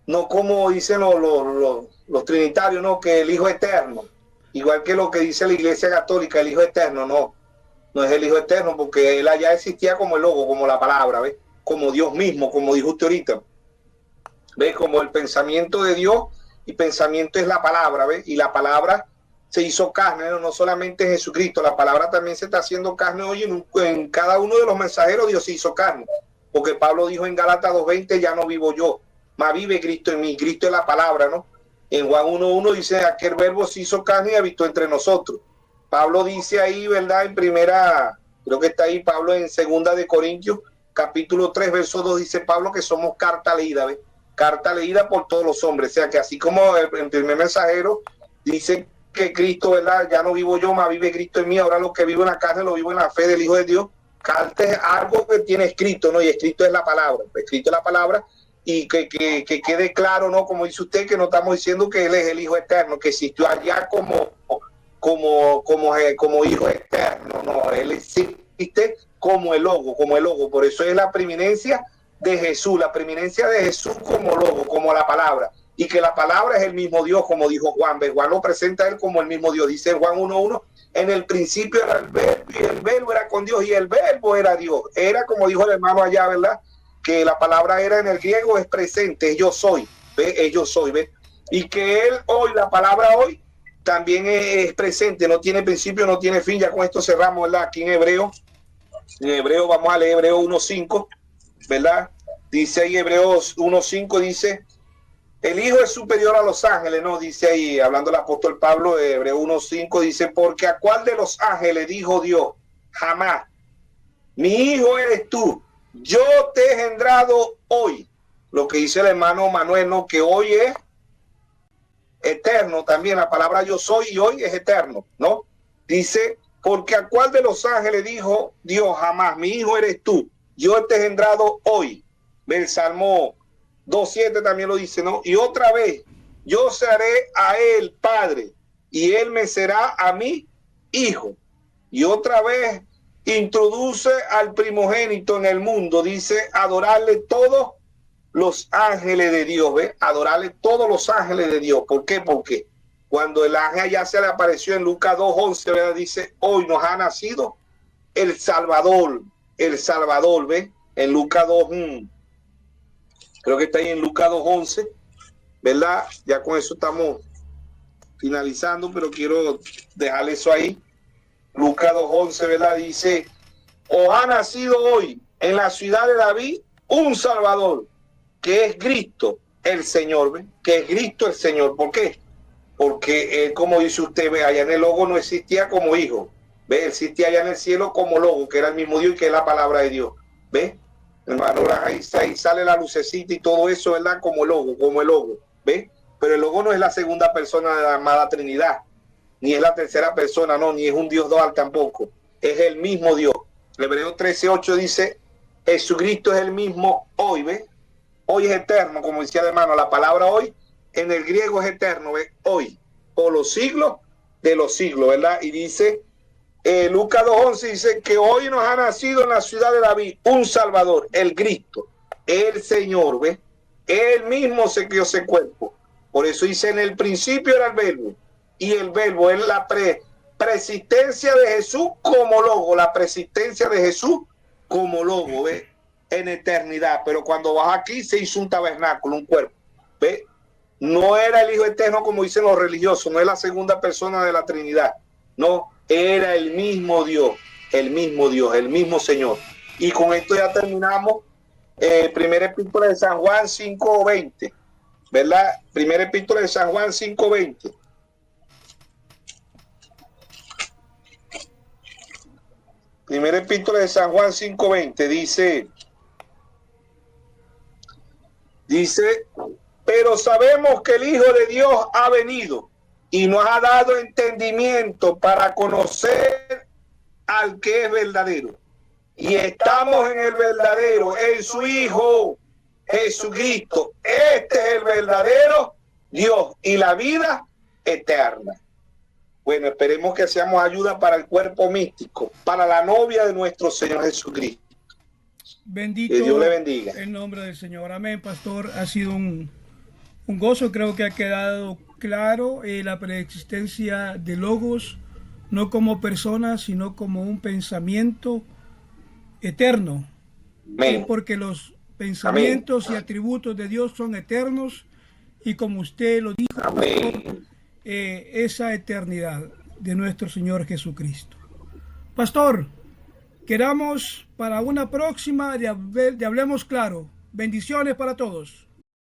no como dicen los trinitarios, ¿no? Que el Hijo eterno, igual que lo que dice la Iglesia Católica, el Hijo eterno, no es el Hijo eterno, porque él allá existía como el logo, como la palabra, ¿ves? Como Dios mismo, como dijo usted ahorita, ¿ves? Como el pensamiento de Dios, y pensamiento es la palabra, ¿ves? Y la palabra se hizo carne, no solamente Jesucristo, la palabra también se está haciendo carne hoy en cada uno de los mensajeros. Dios se hizo carne, porque Pablo dijo en Gálatas 2:20, ya no vivo yo, mas vive Cristo en mí. Cristo es la palabra, ¿no? En Juan 1:1 dice, aquel verbo se hizo carne y habitó entre nosotros. Pablo dice ahí, ¿verdad? En primera, creo que está ahí Pablo en segunda de Corintios, capítulo 3, verso 2, dice Pablo que somos carta leída, ¿ves? Carta leída por todos los hombres. O sea que así como el primer mensajero dice que Cristo, ¿verdad? Ya no vivo yo, más vive Cristo en mí. Ahora lo que vivo en la carne lo vivo en la fe del Hijo de Dios. Carta es algo que tiene escrito, ¿no? Y escrito es la palabra. Escrito es la palabra, y que quede claro, ¿no? Como dice usted, que no estamos diciendo que Él es el Hijo eterno, que existió allá como Hijo eterno. No, Él existe como el Logo, como el Logo. Por eso es la preeminencia de Jesús, la preeminencia de Jesús como Logo, como la palabra. Y que la palabra es el mismo Dios, como dijo Juan. Juan lo presenta a Él como el mismo Dios. Dice Juan 1:1, en el principio era el verbo, y el verbo era con Dios, y el verbo era Dios. Era como dijo el hermano allá, ¿verdad? Que la palabra era en el griego, es presente, yo soy, ¿ve? Yo soy, ¿ve? Y que Él hoy, la palabra hoy, también es presente, no tiene principio, no tiene fin. Ya con esto cerramos, ¿verdad? Aquí en Hebreo vamos a leer Hebreo 1:5, ¿verdad? Dice ahí Hebreos 1:5, dice, el Hijo es superior a los ángeles, ¿no? Dice ahí, hablando el apóstol Pablo, de Hebreo 1:5, dice, porque a cuál de los ángeles dijo Dios, jamás, mi hijo eres tú, yo te he engendrado hoy. Lo que dice el hermano Manuel, ¿no? Que hoy es eterno también, la palabra yo soy, y hoy es eterno, ¿no? Dice, porque a cuál de los ángeles dijo Dios, jamás, mi hijo eres tú, yo te he engendrado hoy. El Salmo 2:7 también lo dice, ¿no? Y otra vez, yo seré a él padre, y él me será a mí hijo. Y otra vez introduce al primogénito en el mundo, dice, adorarle todos los ángeles de Dios, ¿ves? Adorarle todos los ángeles de Dios. ¿Por qué? Porque cuando el ángel ya se le apareció en Lucas 2:11, ¿verdad? Dice, hoy nos ha nacido el Salvador, ¿ves? En Lucas 2, creo que está ahí en Lucas 2:11, ¿verdad? Ya con eso estamos finalizando, pero quiero dejarle eso ahí. Lucas 2:11, ¿verdad? Dice, os ha nacido hoy en la ciudad de David un Salvador, que es Cristo el Señor, ¿ve? Que es Cristo el Señor. ¿Por qué? Porque él, como dice usted, ve, allá en el Logo no existía como hijo, ¿ve? Él existía allá en el cielo como Logo, que era el mismo Dios y que es la palabra de Dios, ¿ve? Hermano, ahí sale la lucecita y todo eso, ¿verdad? Como el Logo, ¿ve? Pero el Logo no es la segunda persona de la amada Trinidad, ni es la tercera persona, no, ni es un Dios dual tampoco, es el mismo Dios. Hebreo 13:8 dice, Jesucristo es el mismo hoy, ¿ve? Hoy es eterno, como decía el hermano, la palabra hoy en el griego es eterno, ¿ve? Hoy, por los siglos de los siglos, ¿verdad? Y dice, Lucas 2:11 dice que hoy nos ha nacido en la ciudad de David un Salvador, el Cristo, el Señor, ¿ve? Él mismo se creó ese cuerpo. Por eso dice, en el principio era el verbo, y el verbo es la persistencia de Jesús como Logo, la persistencia de Jesús como Logo, ¿ve? En eternidad. Pero cuando vas aquí se hizo un tabernáculo, un cuerpo, ¿ve? No era el Hijo eterno como dicen los religiosos, no es la segunda persona de la Trinidad, no, era el mismo Dios, el mismo Señor. Y con esto ya terminamos. Primera epístola de San Juan 5:20, ¿verdad? Primera epístola de San Juan 5:20. Primera epístola de San Juan 5:20 dice, pero sabemos que el Hijo de Dios ha venido y nos ha dado entendimiento para conocer al que es verdadero. Y estamos en el verdadero, en su Hijo Jesucristo. Este es el verdadero Dios y la vida eterna. Bueno, esperemos que seamos ayuda para el cuerpo místico, para la novia de nuestro Señor Jesucristo. Bendito. Que Dios le bendiga. En nombre del Señor. Amén, pastor. Ha sido un gozo. Creo que ha quedado claro la preexistencia de Logos, no como persona, sino como un pensamiento eterno. Porque los pensamientos y atributos de Dios son eternos, y como usted lo dijo, pastor, esa eternidad de nuestro Señor Jesucristo. Pastor, quedamos para una próxima de Hablemos Claro. Bendiciones para todos.